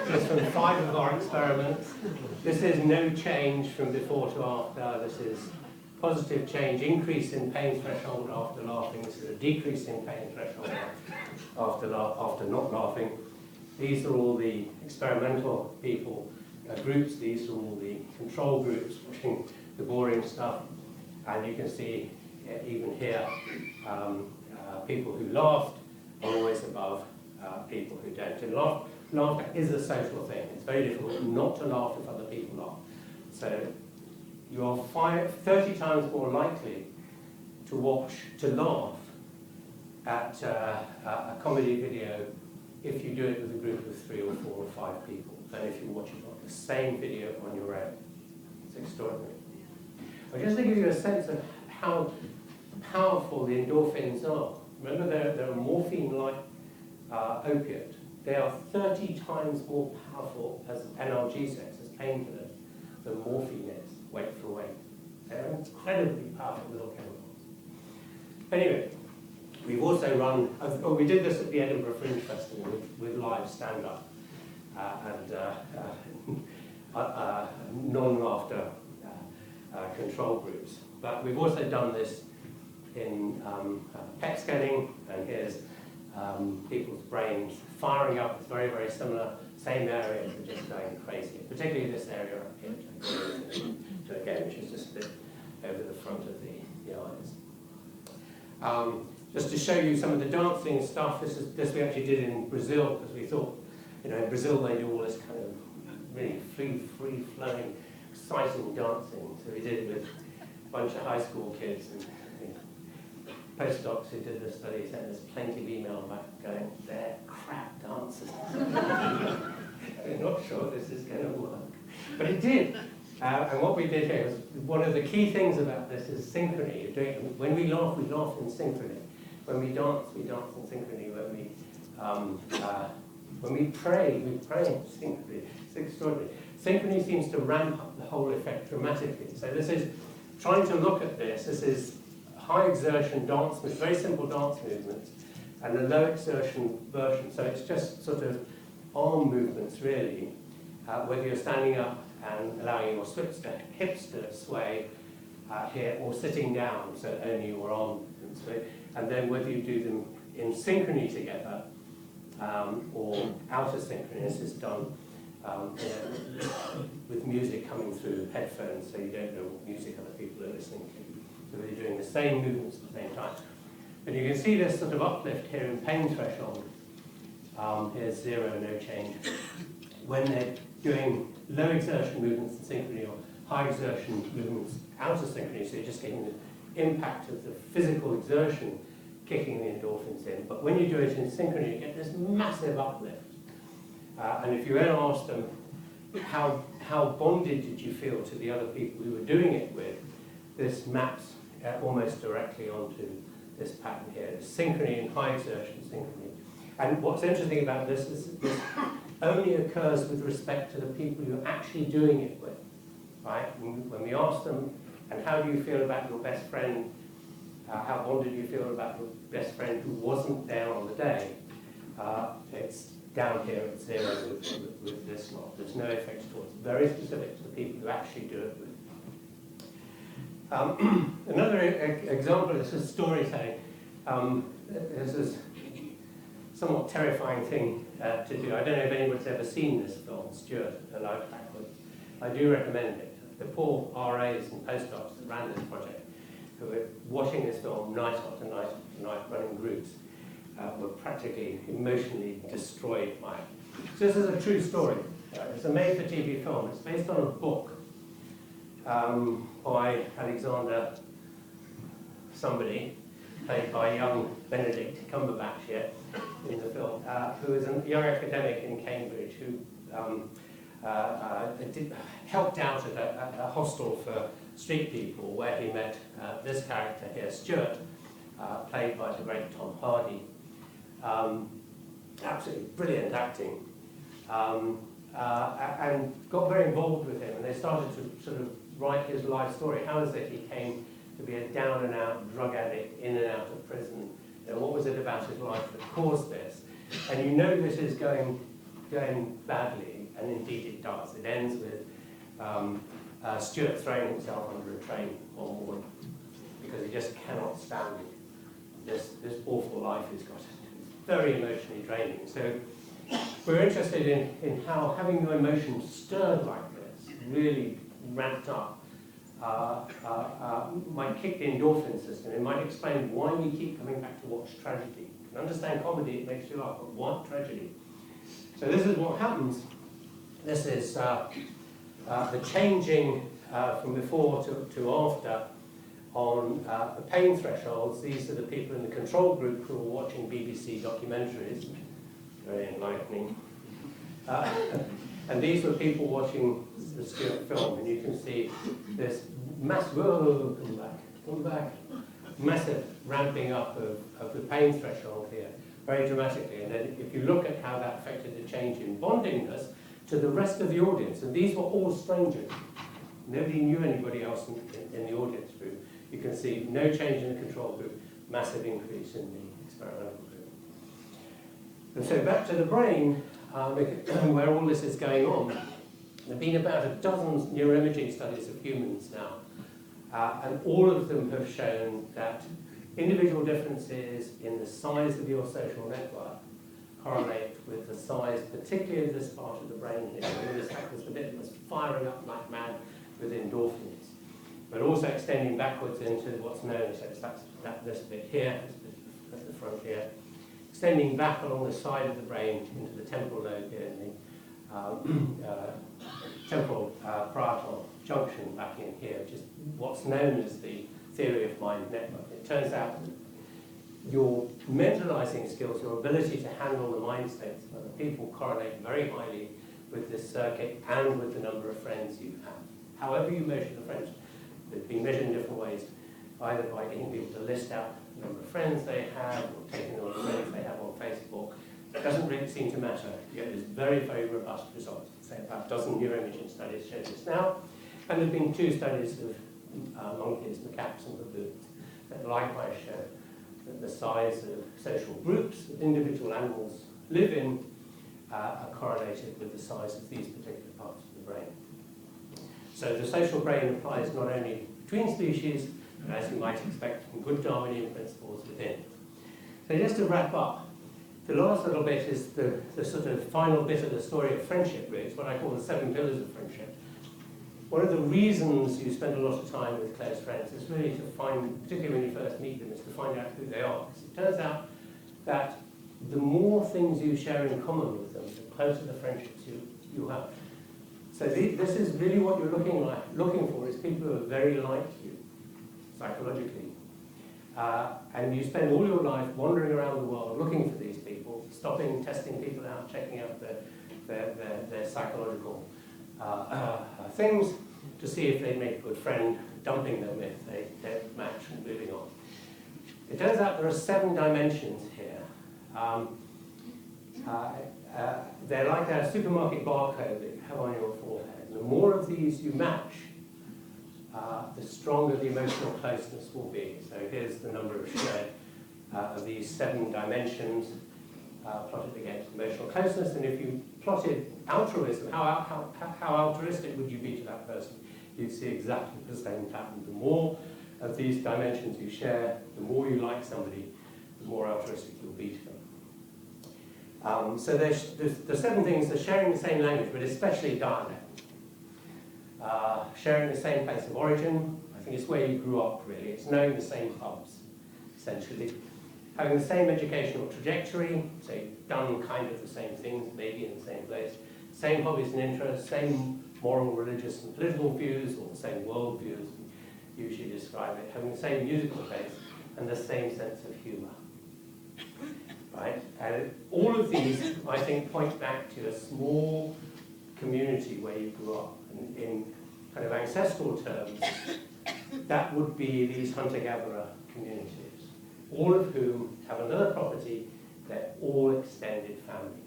just from 5 of our experiments. This is no change from before to after. This is positive change, increase in pain threshold after laughing. This is a decrease in pain threshold after not laughing. These are all the experimental people groups. These are all the control groups watching the boring stuff. And you can see even here, people who laughed are always above people who don't. And laughter is a social thing. It's very difficult not to laugh if other people laugh. So you are 30 times more likely to laugh at a comedy video if you do it with a group of 3 or 4 or 5 people than if you watch it on the same video on your own. It's extraordinary. But just to give you a sense of how powerful the endorphins are, remember they're a morphine-like opiate. They are 30 times more powerful as analgesics, as painkillers, than morphine is, weight for weight. They're incredibly powerful little chemicals. Anyway, we've also run, we did this at the Edinburgh Fringe Festival with live stand-up and non-laughter control groups. But we've also done this in PET scanning, and here's people's brains firing up. It's very, very similar. Same areas are just going crazy, particularly this area up here, to again, which is just a bit over the front of the eyes. Just to show you some of the dancing stuff, this we actually did in Brazil, because we thought, in Brazil they do all this kind of really free-flowing, exciting dancing. So we did it with a bunch of high school kids and postdocs who did the study sent us plenty of email back going, they're crap dancers. We're not sure this is going to work. But it did. And what we did here was, one of the key things about this is synchrony. When we laugh in synchrony. When we dance in synchrony. When we pray in synchrony. It's extraordinary. Synchrony seems to ramp up the whole effect dramatically. So this is, trying to look at this is high exertion dance, with very simple dance movements, and a low exertion version. So it's just sort of arm movements, really, whether you're standing up and allowing your hips to sway here, or sitting down, so only your arm can sway, and then whether you do them in synchrony together or out of synchrony. This is done with music coming through headphones, so you don't know what music other people are listening to. So they're doing the same movements at the same time. And you can see this sort of uplift here in pain threshold. Here's 0, no change. When they're doing low exertion movements in synchrony or high exertion movements out of synchrony, so you're just getting the impact of the physical exertion kicking the endorphins in. But when you do it in synchrony, you get this massive uplift. And if you ever ask them, how bonded did you feel to the other people you were doing it with, this maps almost directly onto this pattern here. It's synchrony and high exertion synchrony. And what's interesting about this is that this only occurs with respect to the people you're actually doing it with, right? When we ask them, and how do you feel about your best friend, how bonded do you feel about your best friend who wasn't there on the day, it's down here at 0 with this lot. There's no effect at all. It's very specific to the people who actually do it with. Another example of this is storytelling. This is a somewhat terrifying thing to do. I don't know if anyone's ever seen this film, Stuart, A Life Backwards. I do recommend it. The poor RAs and postdocs that ran this project, who were watching this film night after night after night, running groups, were practically emotionally destroyed by it. So this is a true story. It's a made-for-TV film. It's based on a book by Alexander somebody, played by young Benedict Cumberbatch here in the film, who is a young academic in Cambridge who helped out at a hostel for street people, where he met this character here, Stuart, played by the great Tom Hardy. Absolutely brilliant acting. And got very involved with him, and they started to sort of write his life story. How is it he came to be a down-and-out drug addict, in and out of prison? What was it about his life that caused this? And you know this is going badly, and indeed it does. It ends with Stuart throwing himself under a train one morning because he just cannot stand this awful life he's got. It's very emotionally draining. So we're interested in how having your emotions stirred like this, really ramped up, might kick the endorphin system. It might explain why we keep coming back to watch tragedy. You can understand comedy, it makes you laugh, but what tragedy? So this is what happens. This is the changing from before to after on the pain thresholds. These are the people in the control group who are watching BBC documentaries. Very enlightening. And these were people watching the Stuart film, and you can see this massive, whoa, come back, massive ramping up of the pain threshold here, very dramatically. And then if you look at how that affected the change in bondingness to the rest of the audience, and these were all strangers. Nobody knew anybody else in the audience group. You can see no change in the control group, massive increase in the experimental group. And so back to the brain, where all this is going on. There have been about a dozen neuroimaging studies of humans now, and all of them have shown that individual differences in the size of your social network correlate with the size, particularly of this part of the brain here. This was the bit that was firing up like mad with endorphins, but also extending backwards into what's known as this bit here, at the front here, extending back along the side of the brain into the temporal lobe here in the temporal parietal junction back in here, which is what's known as the theory of mind network. It turns out that your mentalizing skills, your ability to handle the mind states of other people correlate very highly with this circuit and with the number of friends you have. However you measure the friends, they've been measured in different ways, either by getting people to list out the number of friends they have, or taking the number of friends they have on Facebook. It doesn't really seem to matter. You get this very, very robust results. Say about a dozen neuroimaging studies show this now. And there have been 2 studies of monkeys, macaques, and baboons that likewise show that the size of social groups that individual animals live in are correlated with the size of these particular parts of the brain. So the social brain applies not only between species, but as you might expect from good Darwinian principles within. So just to wrap up, the last little bit is the sort of final bit of the story of friendship, really. It's what I call the 7 pillars of friendship. One of the reasons you spend a lot of time with close friends is really to find, particularly when you first meet them, is to find out who they are. Because it turns out that the more things you share in common with them, the closer the friendships you have. So this is really what you're looking for, is people who are very like you, psychologically. And you spend all your life wandering around the world looking for these people, stopping, testing people out, checking out their psychological things to see if they make a good friend, dumping them if they don't match, and moving on. It turns out there are 7 dimensions here. They're like a supermarket barcode that you have on your forehead. And the more of these you match, the stronger the emotional closeness will be. So here's the number of shared of these 7 dimensions plotted against emotional closeness. And if you plotted altruism, how altruistic would you be to that person? You'd see exactly the same pattern. The more of these dimensions you share, the more you like somebody, the more altruistic you'll be to them. So there's 7 things. They're sharing the same language, but especially dialect. Sharing the same place of origin. I think it's where you grew up, really. It's knowing the same pubs, essentially. Having the same educational trajectory, so you've done kind of the same things, maybe in the same place. Same hobbies and interests, same moral, religious, and political views, or the same world views, we usually describe it. Having the same musical taste, and the same sense of humour. Right? And all of these, I think, point back to a small community where you grew up. And in kind of ancestral terms, that would be these hunter-gatherer communities, all of whom have another property: they're all extended family.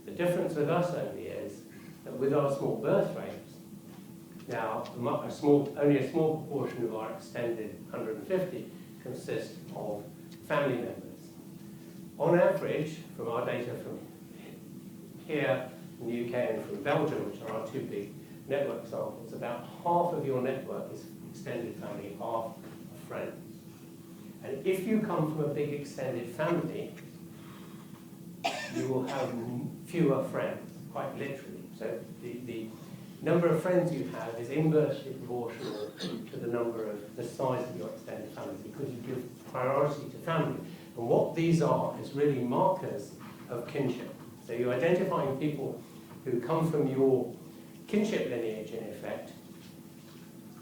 The difference with us only is that with our small birth rates, now only a small proportion of our extended 150 consist of family members. On average, from our data from here in the UK and from Belgium, which are our 2 big network samples, about half of your network is extended family, half are friends. And if you come from a big extended family, you will have fewer friends, quite literally. So the number of friends you have is inversely proportional to the size of your extended family, because you give priority to family. And what these are is really markers of kinship. So you're identifying people who come from your kinship lineage, in effect,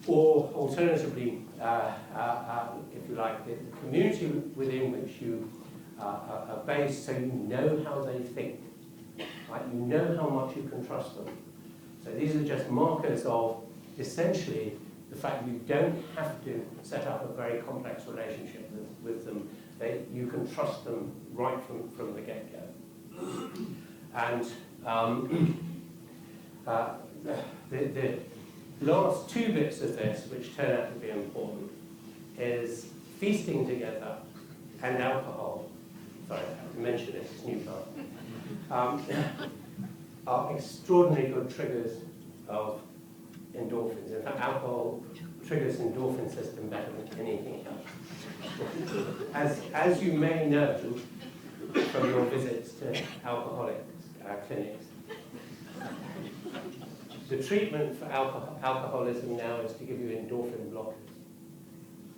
or alternatively, if you like, the community within which you are based, so you know how they think, right? You know how much you can trust them. So these are just markers of, essentially, the fact you don't have to set up a very complex relationship with them. You can trust them right from the get-go. And the last two bits of this, which turn out to be important, is feasting together and alcohol. Sorry, I have to mention it, it's Newcastle. Are extraordinarily good triggers of endorphins. In fact, alcohol triggers the endorphin system better than anything else. As you may know from your visits to alcoholic clinics, the treatment for alcoholism now is to give you endorphin blockers.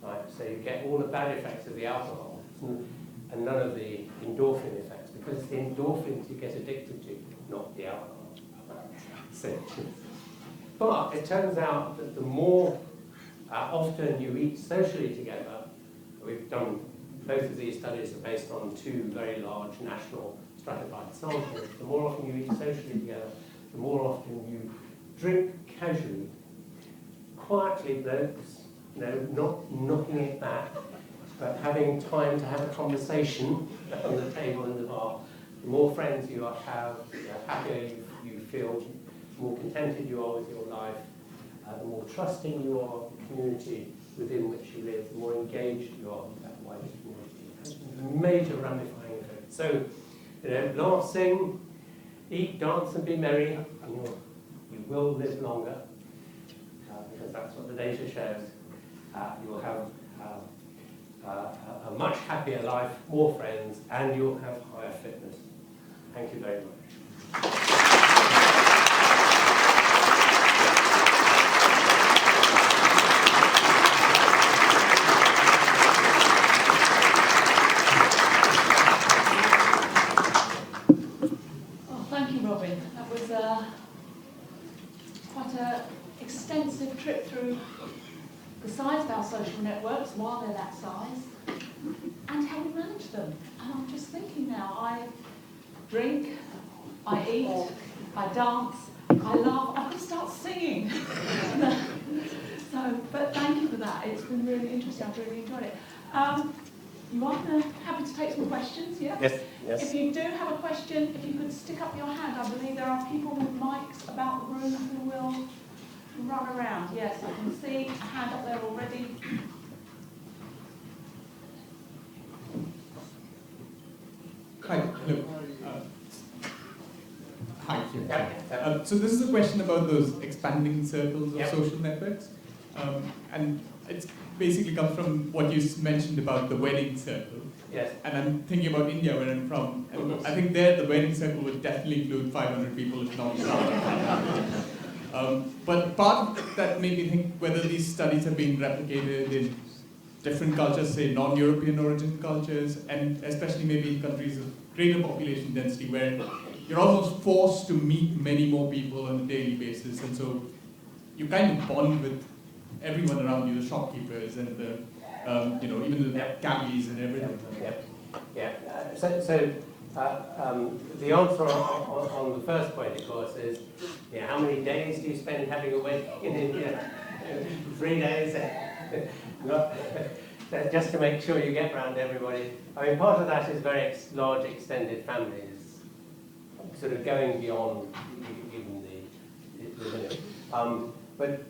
Right? So you get all the bad effects of the alcohol and none of the endorphin effects, because it's the endorphins you get addicted to, not the alcohol. But it turns out that the more often you eat socially together, we've done, both of these studies are based on two very large national stratified samples, the more often you eat socially together, the more often you drink casually, quietly, blokes, not knocking it back, but having time to have a conversation on the table in the bar. The more friends you have, the happier you feel, the more contented you are with your life, the more trusting you are of the community within which you live, the more engaged you are with that wider community. It has major ramifying effects. So, last thing, eat, dance, and be merry, and you will live longer, because that's what the data shows. You'll have a much happier life, more friends, and you'll have higher fitness. Thank you very much. Oh, thank you, Robin. That was quite an extensive trip through the size of our social networks, why they're that size, and how we manage them. And I'm just thinking now, I drink, I eat, I dance, I laugh, I could start singing. But thank you for that. It's been really interesting. I've really enjoyed it. You are happy to take some questions, yeah? Yes, yes. If you do have a question, if you could stick up your hand, I believe there are people with mics about the room who will run around. Yes, I can see a hand up there already. Hi, hello. Hi, Hugh. Yeah. So this is a question about those expanding circles of Yep. social networks. And it basically comes from what you mentioned about the wedding circle. Yes. And I'm thinking about India, where I'm from. And I think there the wedding circle would definitely include 500 people, if not more. But part of that made me think whether these studies have been replicated in different cultures, say non-European origin cultures, and especially maybe in countries of greater population density, where you're almost forced to meet many more people on a daily basis, and so you kind of bond with everyone around you, the shopkeepers and the, even the cabbies and everything. Yeah. The answer on the first point, of course, is how many days do you spend having a wedding in India? 3 days? Just to make sure you get round everybody. I mean, part of that is very large extended families, sort of going beyond even the limit.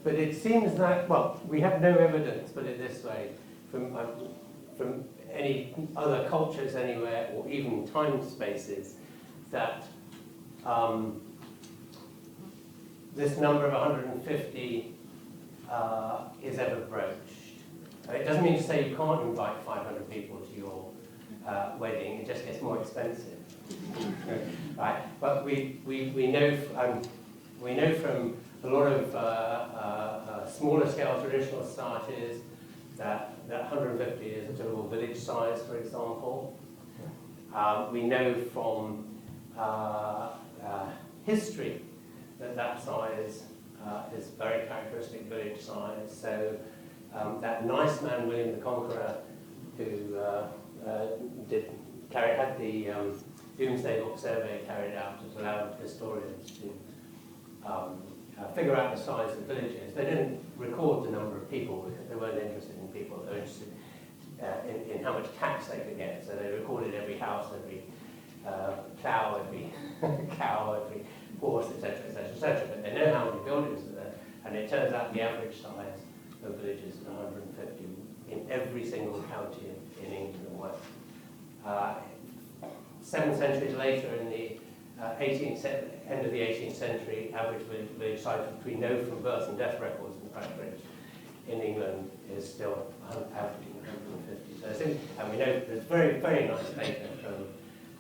But it seems that, well, we have no evidence, put it this way, from any other cultures anywhere, or even time spaces, that this number of 150 is ever broached. It doesn't mean to say you can't invite 500 people to your wedding, it just gets more expensive. Right, but we know from a lot of smaller scale traditional societies that 150 is a typical village size, for example. We know from history that size is very characteristic village size. So that nice man William the Conqueror, who had the Doomsday Book survey carried out, has allowed historians to figure out the size of villages. They didn't record the number of people because they weren't interested in people. They were interested in how much tax they could get. So they recorded every house, every plough, every cow, every horse, etc., etc., etc. But they know how many buildings are there, and it turns out the average size of villages is 150 in every single county in England and Wales. 7 centuries later, in the end of the 18th century, average village size, which we know from birth and death records in the parish in England, is still averaging 150. So and we know there's very, very nice data from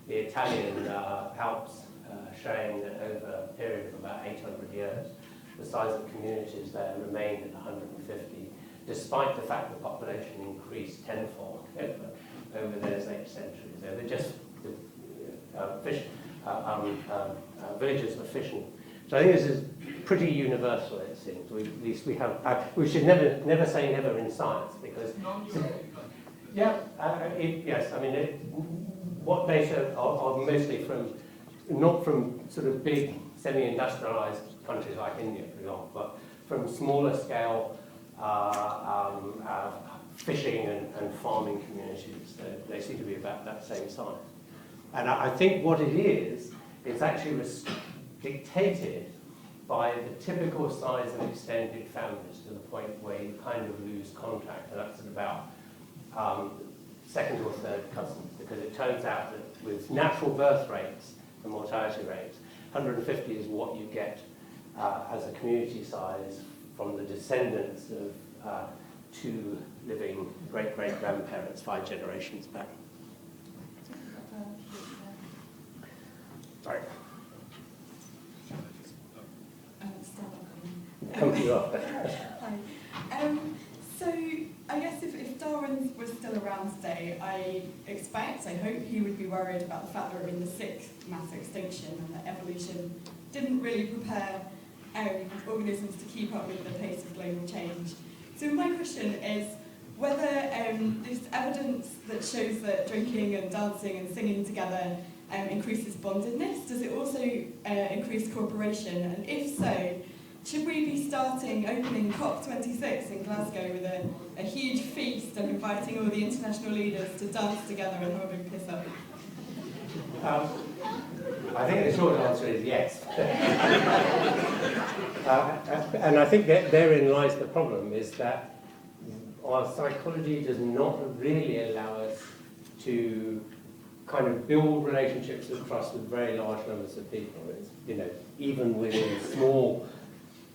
the Italian Alps showing that over a period of about 800 years, the size of communities there remained at 150, despite the fact the population increased tenfold over those 8 centuries. They're just villages were fishing. So I think this is pretty universal, it seems. At least we have. We should never say never in science, because yeah, yes. I mean, what data are mostly from, not from sort of big semi-industrialized countries like India, for example, but from smaller scale fishing and farming communities. They seem to be about that same size. And I think what it is, it's actually dictated by the typical size of extended families, to the point where you kind of lose contact, and that's at about second or third cousins, because it turns out that with natural birth rates and mortality rates, 150 is what you get as a community size from the descendants of 2 living great-great-grandparents 5 generations back. Sorry. Come to you after. Hi. So I guess if Darwin was still around today, I hope he would be worried about the fact that we're in the 6th mass extinction, and that evolution didn't really prepare organisms to keep up with the pace of global change. So my question is whether there's evidence that shows that drinking and dancing and singing together increases bondedness. Does it also increase cooperation? And if so, should we be opening COP26 in Glasgow with a huge feast and inviting all the international leaders to dance together and have a big piss up? I think the short answer is yes. And I think that therein lies the problem, is that our psychology does not really allow us to kind of build relationships of trust with very large numbers of people. It's, even within small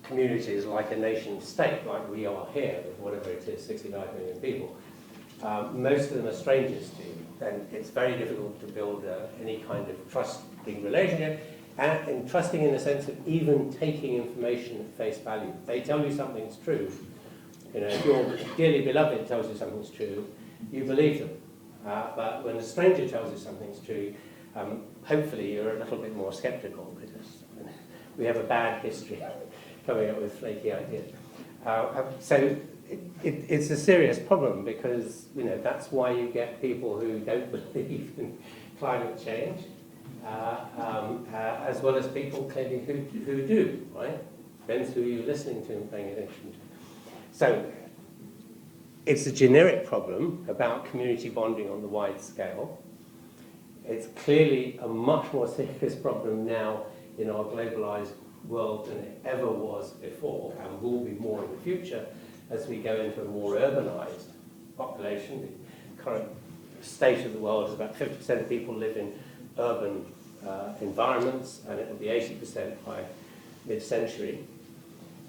communities like a nation state, like we are here, with whatever it is, 65 million people, most of them are strangers to you. Then it's very difficult to build any kind of trusting relationship, and trusting in the sense of even taking information at face value. If they tell you something's true, if your dearly beloved tells you something's true, you believe them. But when a stranger tells you something's true, hopefully you're a little bit more skeptical, because we have a bad history coming up with flaky ideas. So it's a serious problem, because that's why you get people who don't believe in climate change, as well as people clearly who do, right? Depends who you're listening to and paying attention to. So it's a generic problem about community bonding on the wide scale. It's clearly a much more serious problem now in our globalized world than it ever was before, and will be more in the future as we go into a more urbanized population. The current state of the world is about 50% of people live in urban environments, and it will be 80% by mid-century.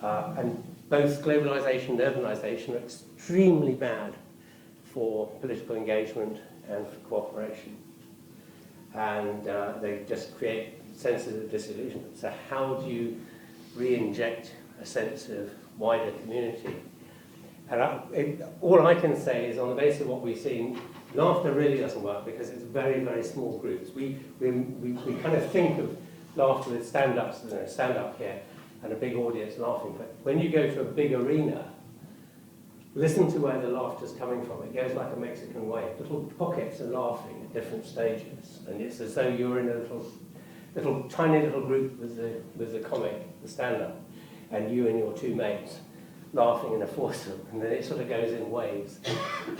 And both globalization and urbanization are extremely bad for political engagement and for cooperation. and they just create senses of disillusionment. So how do you re-inject a sense of wider community? And all I can say is, on the basis of what we've seen, laughter really doesn't work because it's very, very small groups. We kind of think of laughter with stand-ups, stand up here, and a big audience laughing. But when you go to a big arena, listen to where the laughter's coming from. It goes like a Mexican wave. Little pockets of laughing at different stages. And it's as though you're in a tiny little group with the comic, the stand-up, and you and your two mates laughing in a foursome, and then it sort of goes in waves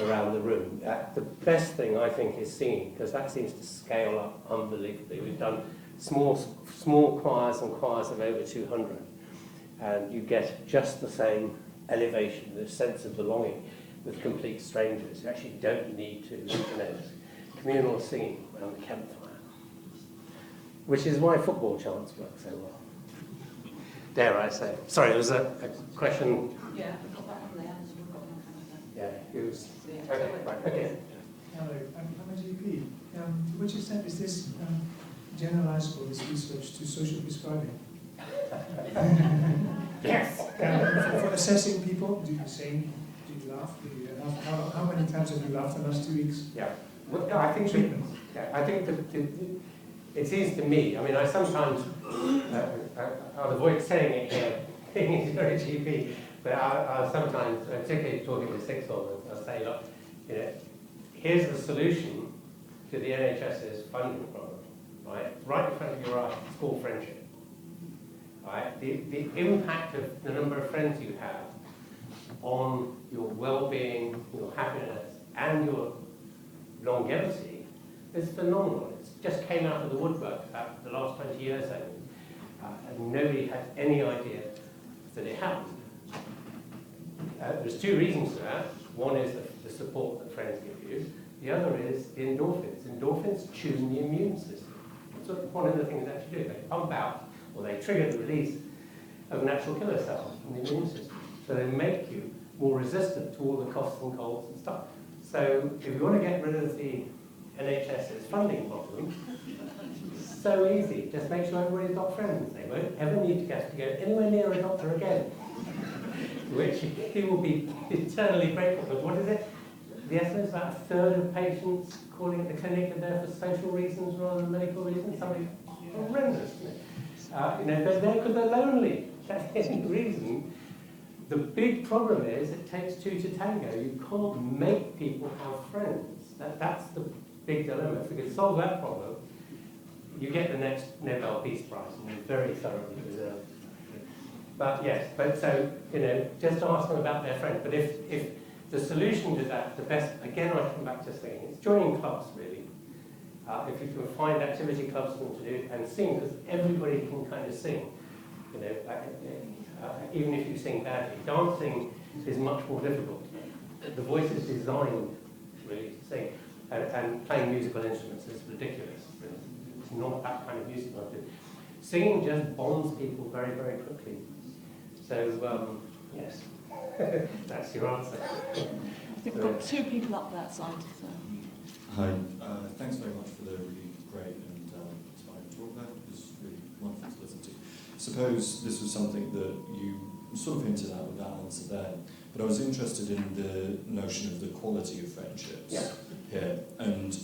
around the room. The best thing, I think, is singing, because that seems to scale up unbelievably. We've done small choirs and choirs of over 200, and you get just the same elevation, the sense of belonging with complete strangers. You actually don't need to, communal singing around the campfire, which is why football chants work so well. Dare I say? Sorry, there was a question. Yeah, we've got that on there, so we've got one on there. Yeah, who's... Yeah. Okay, right, okay. Hello, I'm a GP. To which extent is this generalizable, this research, to social prescribing? Yes! For assessing people, do you sing, do you laugh, how many times have you laughed in the last 2 weeks? Yeah. Well, I think treatment. I think it seems to me, I mean, I sometimes, I'll avoid saying it here, being it's very GP, but I'll sometimes, particularly talking to sixth formers, I'll say, look, here's the solution to the NHS's funding problem, right in front of your eyes. It's called friendship. Right? The impact of the number of friends you have on your well-being, your happiness, and your longevity is phenomenal. It just came out of the woodwork about the last 20 years, and nobody had any idea that it happened. There's two reasons for that. One is the support that friends give you. The other is the endorphins. Endorphins tune the immune system. That's what one of the things they actually do. They pump out, or they trigger the release of natural killer cells in the immune system. So they make you more resistant to all the coughs and colds and stuff. So if you want to get rid of the NHS's funding problem, so easy. Just make sure everybody's got friends. They won't ever need to go anywhere near a doctor again, which he will be eternally grateful. Because what is it? The essence is about a third of patients calling the clinic are there for social reasons rather than medical reasons. Something horrendous, isn't it? They're there because they're lonely. That's the only reason. The big problem is it takes two to tango. You can't make people have friends. That's the big dilemma. If we could solve that problem, you get the next Nobel Peace Prize, and you very thoroughly deserve it. But yes, so, just ask them about their friends. But if the solution to that, the best, again, I come back to singing, it's joining clubs, really. If you can find activity clubs for them to do, and sing, because everybody can kind of sing. Even if you sing badly. Dancing is much more difficult. The voice is designed, really, to sing. And playing musical instruments is ridiculous. It's not that kind of music. Singing just bonds people very, very quickly. So, yes, that's your answer. I think we've got two people up that side. So. Hi, thanks very much for the really great and inspiring talk there. It was really wonderful to listen to. Suppose this was something that you sort of hinted at with that answer there, but I was interested in the notion of the quality of friendships here, and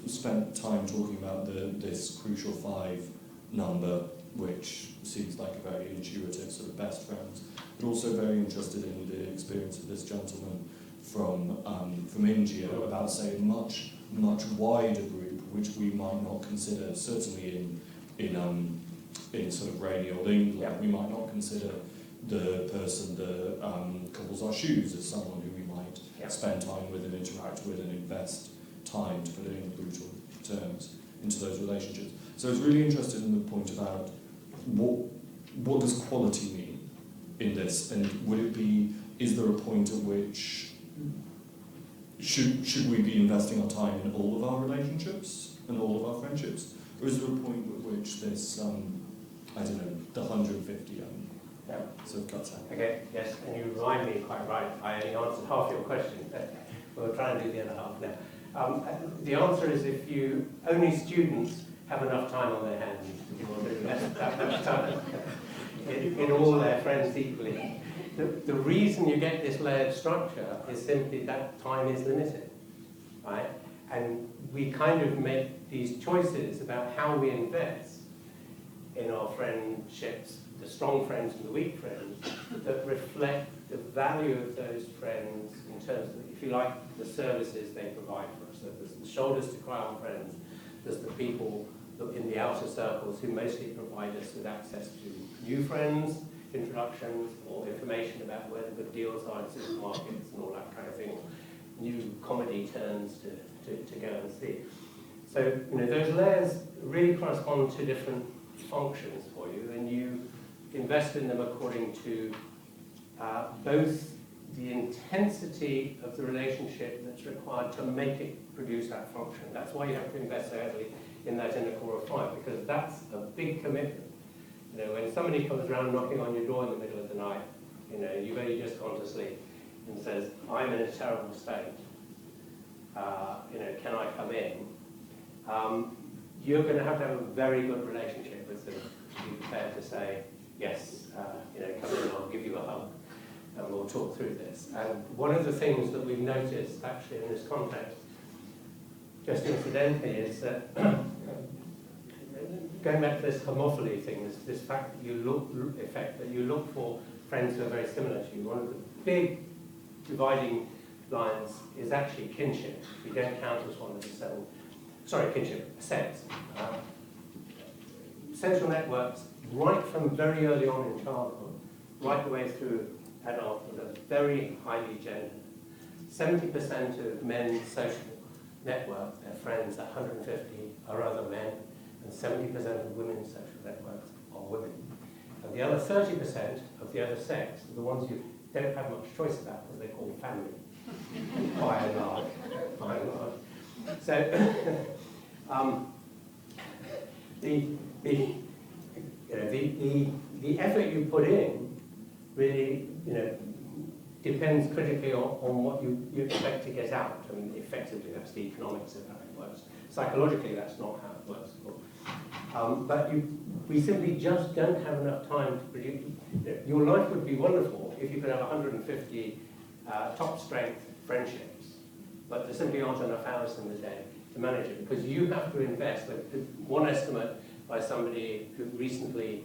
spent time talking about this crucial 5 number, which seems like a very intuitive sort of best friends, but also very interested in the experience of this gentleman from India about, say, a much wider group which we might not consider, certainly in sort of rainy old England, we might not consider the person that couples our shoes as someone who we might spend time with and interact with and invest time, to put it in brutal terms, into those relationships. So I was really interested in the point about what does quality mean in this, and is there a point at which should we be investing our time in all of our relationships and all of our friendships, or is there a point at which this the 150 sort of cuts out? Okay, yes, and you remind me quite right. I only answered half your question. We'll try and do the other half now. The answer is if you only students have enough time on their hands to do that much time in all their friends equally. The reason you get this layered structure is simply that time is limited, right? And we kind of make these choices about how we invest in our friendships, the strong friends and the weak friends, that reflect the value of those friends in terms of, if you like, the services they provide for us. So there's the shoulders to cry on friends, there's the people in the outer circles who mostly provide us with access to new friends, introductions, or information about where the good deals are in supermarkets and all that kind of thing, new comedy turns to go and see. So, those layers really correspond to different functions for you, and you invest in them according to both the intensity of the relationship that's required to make it produce that function. That's why you have to invest so heavily in that inner core of 5, because that's a big commitment. When somebody comes around knocking on your door in the middle of the night, you've only just gone to sleep, and says, I'm in a terrible state, can I come in? You're going to have a very good relationship with them to be prepared to say, yes, come in, I'll give you a hug, and we'll talk through this. And one of the things that we've noticed, actually, in this context, just incidentally, is that going back to this homophily thing, this fact that you look for friends who are very similar to you. One of the big dividing lines is actually kinship. We don't count as one of the 7. Sorry, kinship, sex. Social networks, right from very early on in childhood, right the way through adulthood, are very highly gendered. 70% of men's social network, their friends, 150 are other men, and 70% of women's social networks are women. And the other 30% of the other sex are the ones you don't have much choice about because they're called family, by and large. So, the effort you put in really, depends critically on what you expect to get out. I mean, effectively, that's the economics of how it works. Psychologically, that's not how it works. But we simply just don't have enough time to produce. Your life would be wonderful if you could have 150 top-strength friendships, but there simply aren't enough hours in the day to manage it, because you have to invest. One estimate by somebody who recently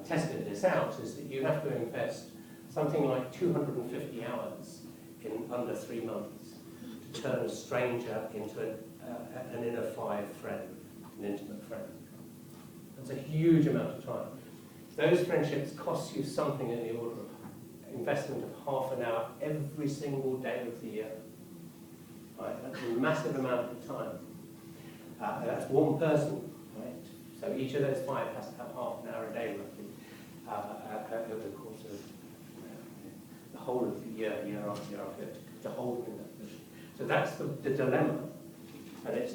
tested this out is that you have to invest something like 250 hours in under 3 months to turn a stranger into an inner 5 friend, an intimate friend. That's a huge amount of time. Those friendships cost you something in the order of investment of half an hour every single day of the year. Right? That's a massive amount of time. That's one person, right? So each of those 5 has to have half an hour a day roughly over the course of the whole of the year after year, to hold them in that position. So that's the dilemma, and it's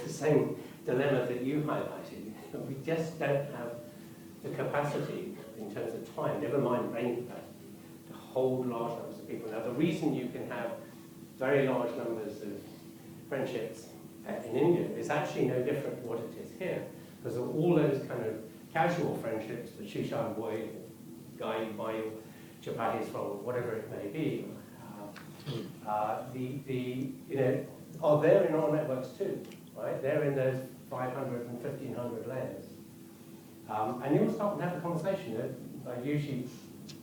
the same dilemma that you highlighted. We just don't have the capacity in terms of time, never mind brain capacity, to hold large numbers of people. Now, the reason you can have very large numbers of friendships in India is actually no different to what it is here, because of all those kind of casual friendships, the Shishan boy, guy you buy your chapatis from, whatever it may be, are there in our networks too, right? They're in those 500 and 1,500 layers. And you'll start to have a conversation. I usually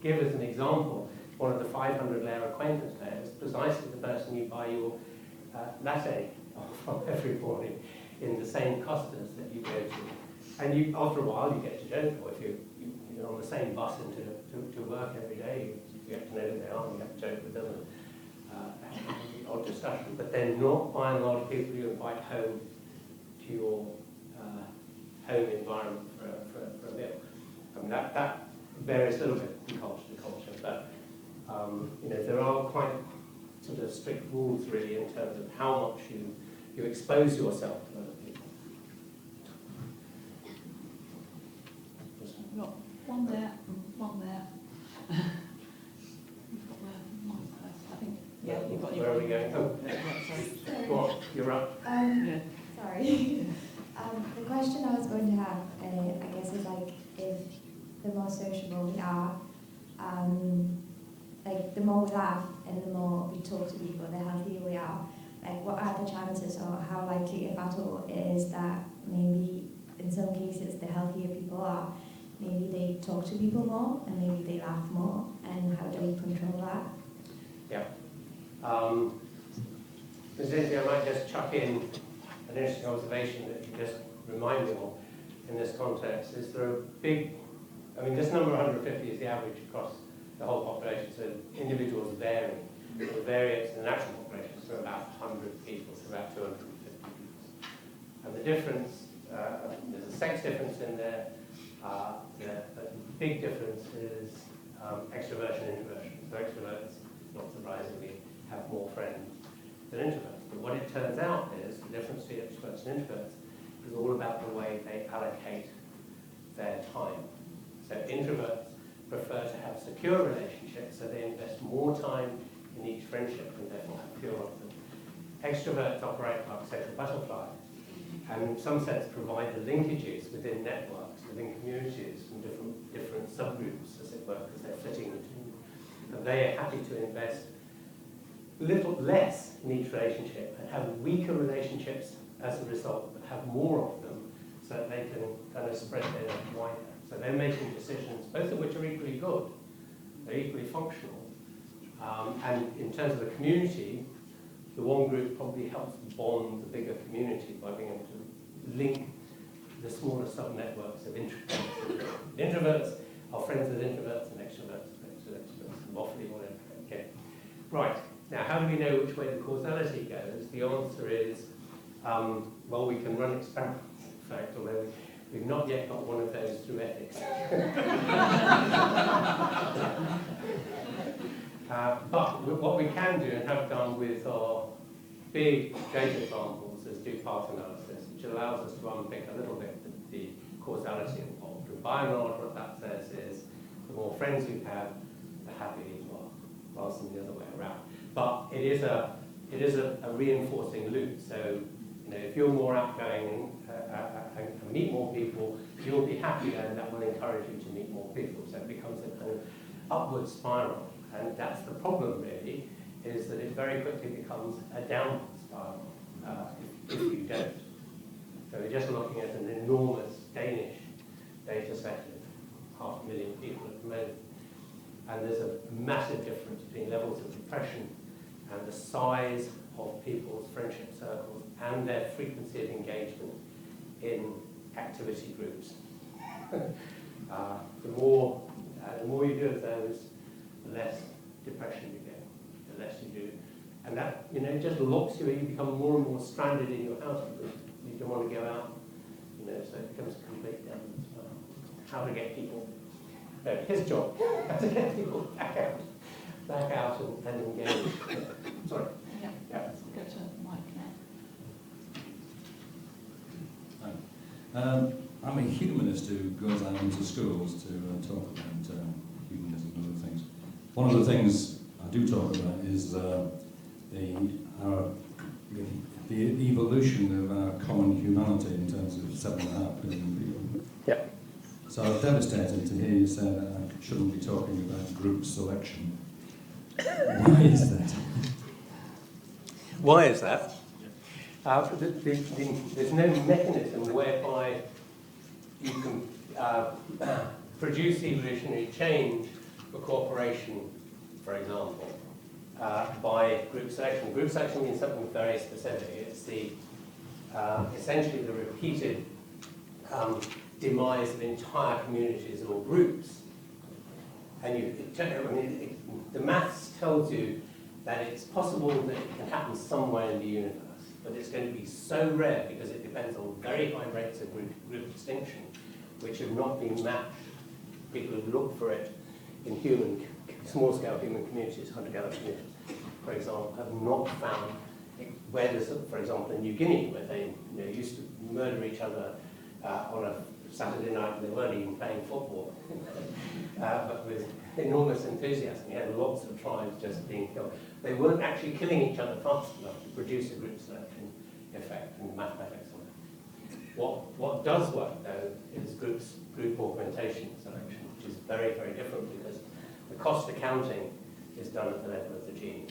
give as an example one of the 500 layer acquaintance layers, precisely the person you buy your latte from every morning in the same clusters that you go to. And after a while you get to joke, or if you're on the same bus to work every day, you get to know who they are and you have to joke with them and have an odd discussion. But they're not by and large people you invite home to your home environment for a meal. I mean, that varies a little bit from culture to culture, but there are quite sort of strict rules really in terms of how much you expose yourself to other people. We've got one there, one there. You've got the mic first, I think. Yeah, you've got your. Where are we going? Oh. Yeah, sorry. So sorry. The question I was going to have, I guess, is like, if the more sociable we are, like the more we laugh and the more we talk to people, the healthier we are. Like, what are the chances, or how likely, if at all, it is that maybe in some cases the healthier people are, maybe they talk to people more and maybe they laugh more, and how do we control that? Yeah. Ms. Lindsay, I might just chuck in an interesting observation that you just remind me of in this context. Is there a big, I mean, this number 150 is the average across the whole population, so individuals vary. The variance in the national population is about 100 people to about 250 people. And the difference, there's a sex difference in there. The big difference is extroversion and introversion. So extroverts, not surprisingly, have more friends than introverts. But what it turns out is the difference between extroverts and introverts is all about the way they allocate their time. So introverts prefer to have secure relationships, so they invest more time in each friendship and therefore have fewer of them. Extroverts operate like social butterflies, and in some sense provide the linkages within networks, within communities, from different subgroups, as it were, because they're fitting between. And they are happy to invest a little less in each relationship and have weaker relationships as a result, but have more of them so that they can kind of spread their net wider. So they're making decisions, both of which are equally good, they're equally functional. And in terms of the community, the one group probably helps bond the bigger community by being able to link the smaller sub-networks of introverts. Introverts are friends with introverts, and extroverts are friends with extroverts, and roughly whatever. Okay. Right. Now, how do we know which way the causality goes? The answer is, well, we can run experiments, in fact, although we've not yet got one of those through ethics. But what we can do and have done with our big data samples is do path analysis, which allows us to unpick a little bit the causality involved. And by and large, what that says is the more friends you have, the happier you are, rather than the other way around. But it is a reinforcing loop. So, you know, if you're more outgoing and meet more people, you'll be happier, and that will encourage you to meet more people. So it becomes a kind of upward spiral. And that's the problem, really, is that it very quickly becomes a downward spiral if you don't. So we're just looking at an enormous Danish data set of 500,000 people at the moment. And there's a massive difference between levels of depression and the size of people's friendship circles and their frequency of engagement in activity groups. The more you do of those, the less depression you get, the less you do. And that, you know, just locks you in. You become more and more stranded in your house because you don't want to go out, you know, so it becomes a complete downward spiral. How to get people, his job, how to get people back out and engage. Sorry. Yeah. Let's go to Mike now. I'm a humanist who goes out into schools to talk about humanism and other things. One of the things I do talk about is the evolution of our common humanity in terms of 7.5 billion people. Yep. So I was devastated to hear you say that I shouldn't be talking about group selection. Why is that? Why is that? There's no mechanism whereby you can produce evolutionary change for cooperation, for example, by group selection. Group selection means something very specific. It's the essentially the repeated demise of entire communities or groups. And the maths tells you that it's possible that it can happen somewhere in the universe, but it's going to be so rare because it depends on very high rates of group extinction, which have not been matched. People who look for it in small-scale human communities, hunter-gatherer communities, for example, have not found where there's, for example, in New Guinea, where they used to murder each other on a Saturday night and they weren't even playing football, but with enormous enthusiasm. You had lots of tribes just being killed. They weren't actually killing each other fast enough to produce a group selection effect in the mathematics of it. What does work, though, is group augmentation selection, which is very, very different because the cost accounting is done at the level of the gene.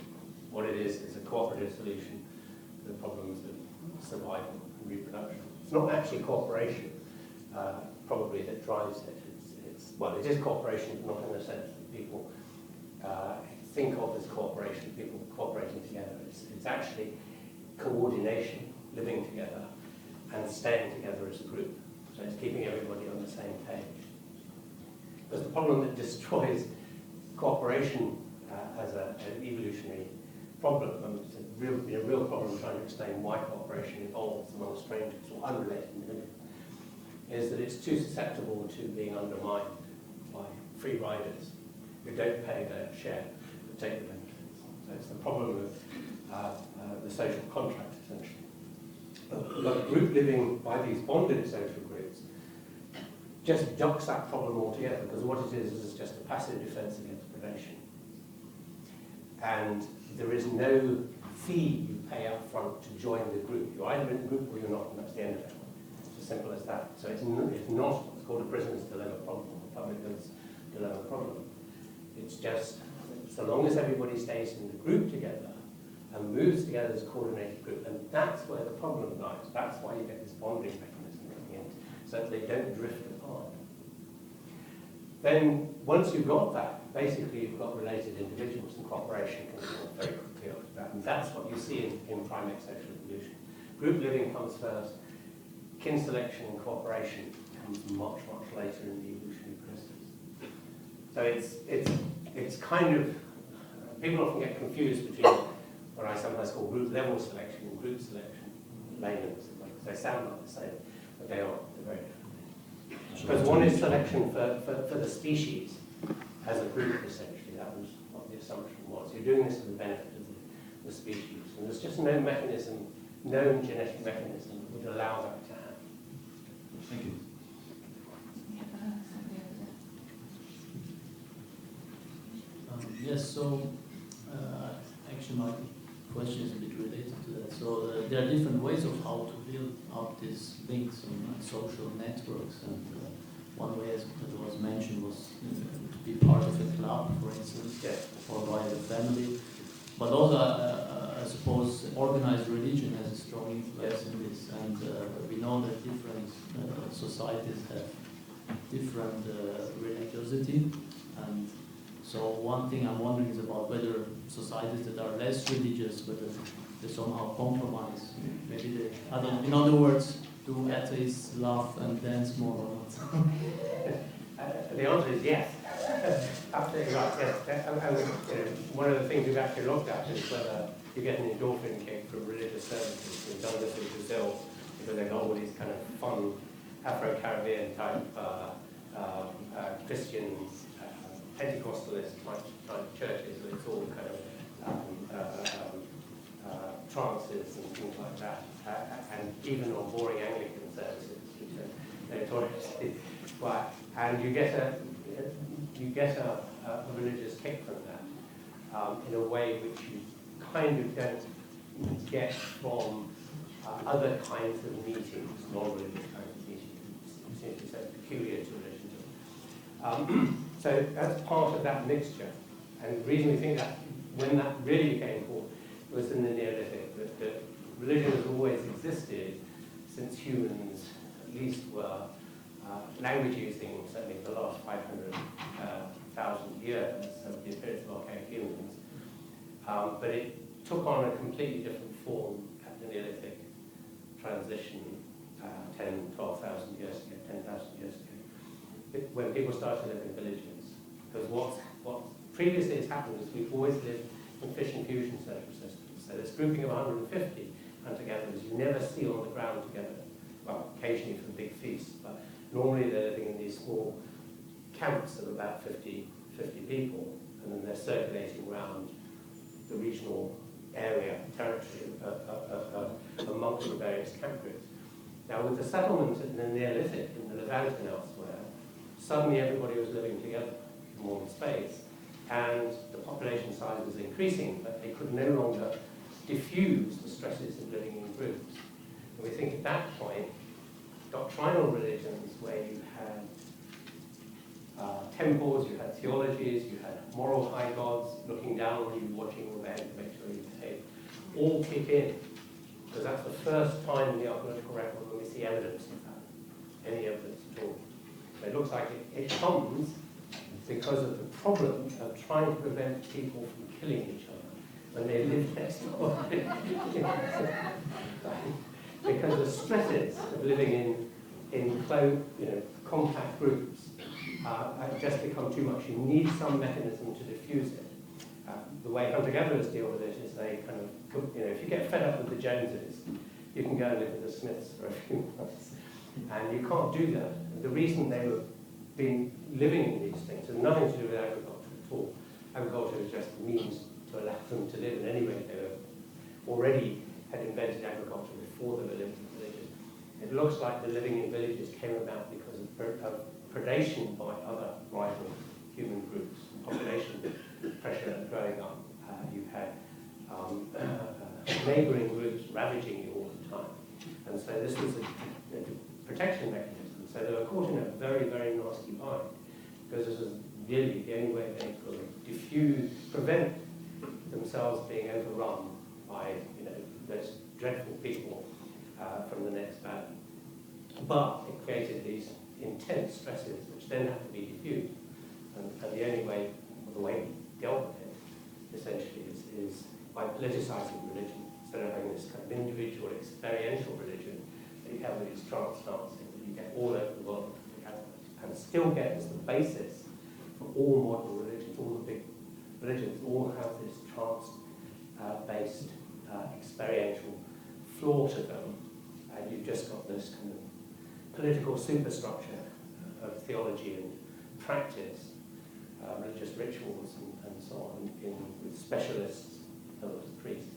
What it is a cooperative solution to the problems of survival and reproduction. It's not actually cooperation, probably, that drives it. Well, it is cooperation, but not in the sense that people think of as cooperation, people cooperating together. It's actually coordination, living together, and staying together as a group. So it's keeping everybody on the same page. Because the problem that destroys cooperation as an evolutionary problem, and it's been a real problem trying to explain why cooperation evolves among strangers or unrelated individuals, is that it's too susceptible to being undermined by free riders who don't pay their share but take the benefits. So it's the problem of the social contract, essentially. But group living by these bonded social groups just ducks that problem altogether, because what it is just a passive defense against predation. And there is no fee you pay up front to join the group. You're either in the group or you're not, and that's the end of it. It's as simple as that. So it's not what's called a prisoner's dilemma problem, or a public goods dilemma problem. It's just, so long as everybody stays in the group together and moves together as a coordinated group, and that's where the problem lies. That's why you get this bonding mechanism coming in, so that they don't drift apart. Then, once you've got that, basically you've got related individuals, and cooperation can be very quickly after that. And that's what you see in primate social evolution. Group living comes first, kin selection and cooperation comes much, much later in the evolutionary process. So it's kind of, people often get confused between what I sometimes call group level selection and group selection. Layman's, they sound like the same, but they aren't. They're very different. Because one is selection for the species as a group, essentially. That was what the assumption was. You're doing this for the benefit of the species. And there's just no mechanism, known genetic mechanism that would allow that to happen. Thank you. Yes, so actually my question is a bit related to that. So there are different ways of how to build up these links on social networks, and one way that was mentioned was to be part of a club, for instance, or by the family. But also, I suppose, organized religion has a strong influence in this, and we know that different societies have different religiosity, and so one thing I'm wondering is about whether societies that are less religious, whether they somehow compromise. Maybe they, I don't know, in other words, do atheists laugh and dance more or not? The answer is yes. Absolutely right, yes. One of the things we've actually looked at is whether you get an endorphin kick from religious services. We've done this in Brazil because they've got all these kind of fun Afro-Caribbean type Christian Pentecostalist type churches, where it's all kind of trances and things like that, and even on boring Anglican services, which are notoriously black, and you get a religious kick from that in a way which you kind of don't get from other kinds of meetings, non-religious kinds of meetings. It seems to be so peculiar to religion. So that's part of that mixture. And the reason we think that, when that really became important, was in the Neolithic, that religion has always existed since humans at least were language using, certainly for the last 500,000 years, so the appearance of archaic humans. But it took on a completely different form at the Neolithic transition 10, 12,000 years ago, 10,000 years ago, when people started to live in villages. Because what previously has happened is we've always lived in fission fusion social systems. So this grouping of 150 hunter-gatherers you never see on the ground together. Well, occasionally for big feasts, but normally they're living in these small camps of about 50 people, and then they're circulating around the regional area, territory amongst the various camp groups. Now, with the settlement in the Neolithic, in the Levant and elsewhere, suddenly everybody was living together in one space, and the population size was increasing, but they could no longer diffuse the stresses of living in groups. And we think at that point, doctrinal religions where you had temples, you had theologies, you had moral high gods looking down on you, watching your behavior, to make sure you behave, all kick in. Because that's the first time in the archaeological record when we see evidence of that, any evidence at all. It looks like it comes because of the problem of trying to prevent people from killing each other when they live next door. Because the stresses of living in close, compact groups just become too much. You need some mechanism to diffuse it. The way hunter-gatherers deal with it is they kind of, if you get fed up with the Joneses, you can go and live with the Smiths for a few months. And you can't do that. The reason they were been living in these things has nothing to do with agriculture at all. Agriculture is just a means to allow them to live in any way. They were already had invented agriculture before they were living in villages. It looks like the living in villages came about because of predation by other rival human groups, population pressure growing up. You had neighbouring groups ravaging you all the time. And so this was a protection mechanism. So they were caught in a very, very nasty bind, because this was really the only way they could prevent themselves being overrun by those dreadful people from the next valley. But it created these intense stresses which then have to be diffused. And the only way, or the way we dealt with it, essentially, is by politicizing religion, instead of having this kind of individual experiential religion that you have with these trance dancing that you get all over the world, and still get as the basis for all modern religions. All the big religions all have this trance-based experiential floor to them, and you've just got this kind of political superstructure of theology and practice, religious rituals and so on, with specialists, priests,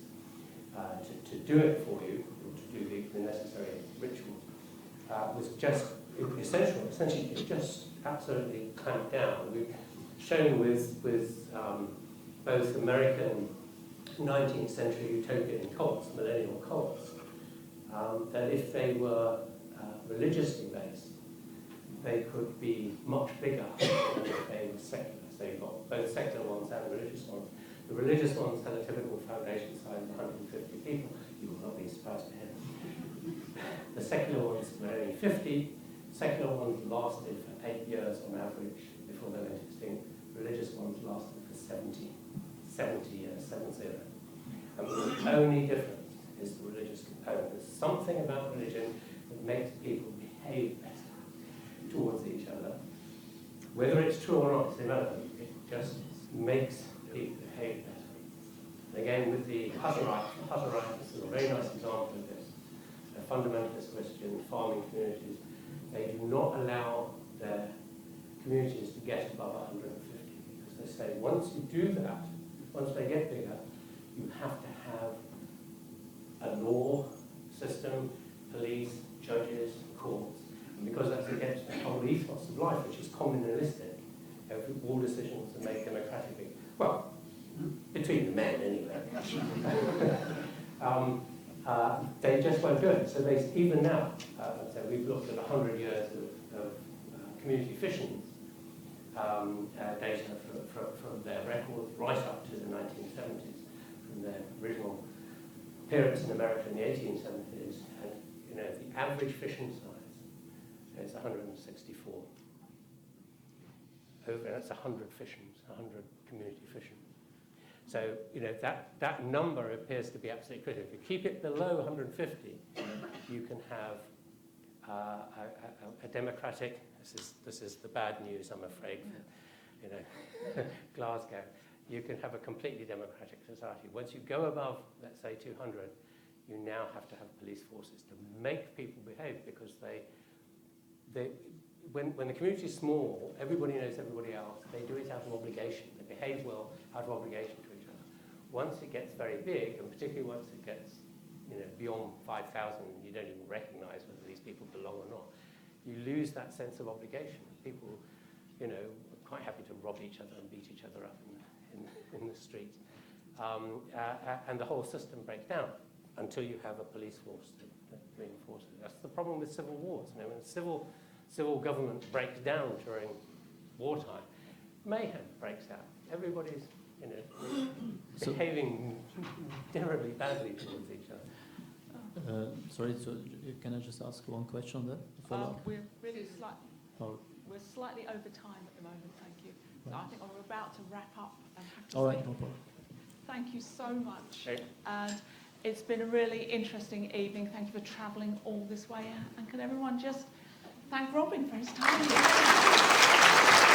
to do it for you, or to do the necessary rituals, was just essentially it just absolutely clamped down. We've shown with both American 19th century utopian cults, millennial cults, that if they were religiously based, they could be much bigger than if they were secular. So you've got both secular ones and religious ones. The religious ones had a typical foundation size of 150 people. You will not be surprised to hear. The secular ones were only 50. Secular ones lasted for 8 years on average before they went extinct. Religious ones lasted for 70 years, 70. And the only difference is the religious component. There's something about religion that makes people behave better towards each other. Whether it's true or not is irrelevant. It just makes people behave better. And again, with the Hutterites is a very nice example of this. They're fundamentalist Christian farming communities. They do not allow their communities to get above 150, because they say once you do that, once they get bigger, you have to have a law system, police, judges, courts. And because that's against the whole ethos of life, which is communalistic, all decisions are made democratically. Well, between the men anyway. They just won't do it. So even now, so we've looked at 100 years of community fissions data from their records right up to the 1970s, from their original appearance in America in the 1870s, and the average fission size is 164. That's 100 fissions, 100 community fissions. So that number appears to be absolutely critical. If you keep it below 150, you can have a democratic. This is the bad news, I'm afraid. Glasgow. You can have a completely democratic society. Once you go above, let's say, 200, you now have to have police forces to make people behave, because when the community is small, everybody knows everybody else. They do it out of obligation. They behave well out of obligation to each other. Once it gets very big, and particularly once it gets beyond 5,000, you don't even recognize whether these people belong or not. You lose that sense of obligation. People, are quite happy to rob each other and beat each other up in the streets. And the whole system breaks down. until you have a police force to reinforce it. That's the problem with civil wars. You know, when civil government breaks down during wartime, mayhem breaks out. Everybody's, you know, behaving terribly badly towards each other. Sorry, so can I just ask one question on that? We're really we're slightly over time at the moment, thank you. So I think we're about to wrap up and have to All say right, no problem. thank you so much. Okay. And it's been a really interesting evening. Thank you for travelling all this way. And can everyone just thank Robin for his time?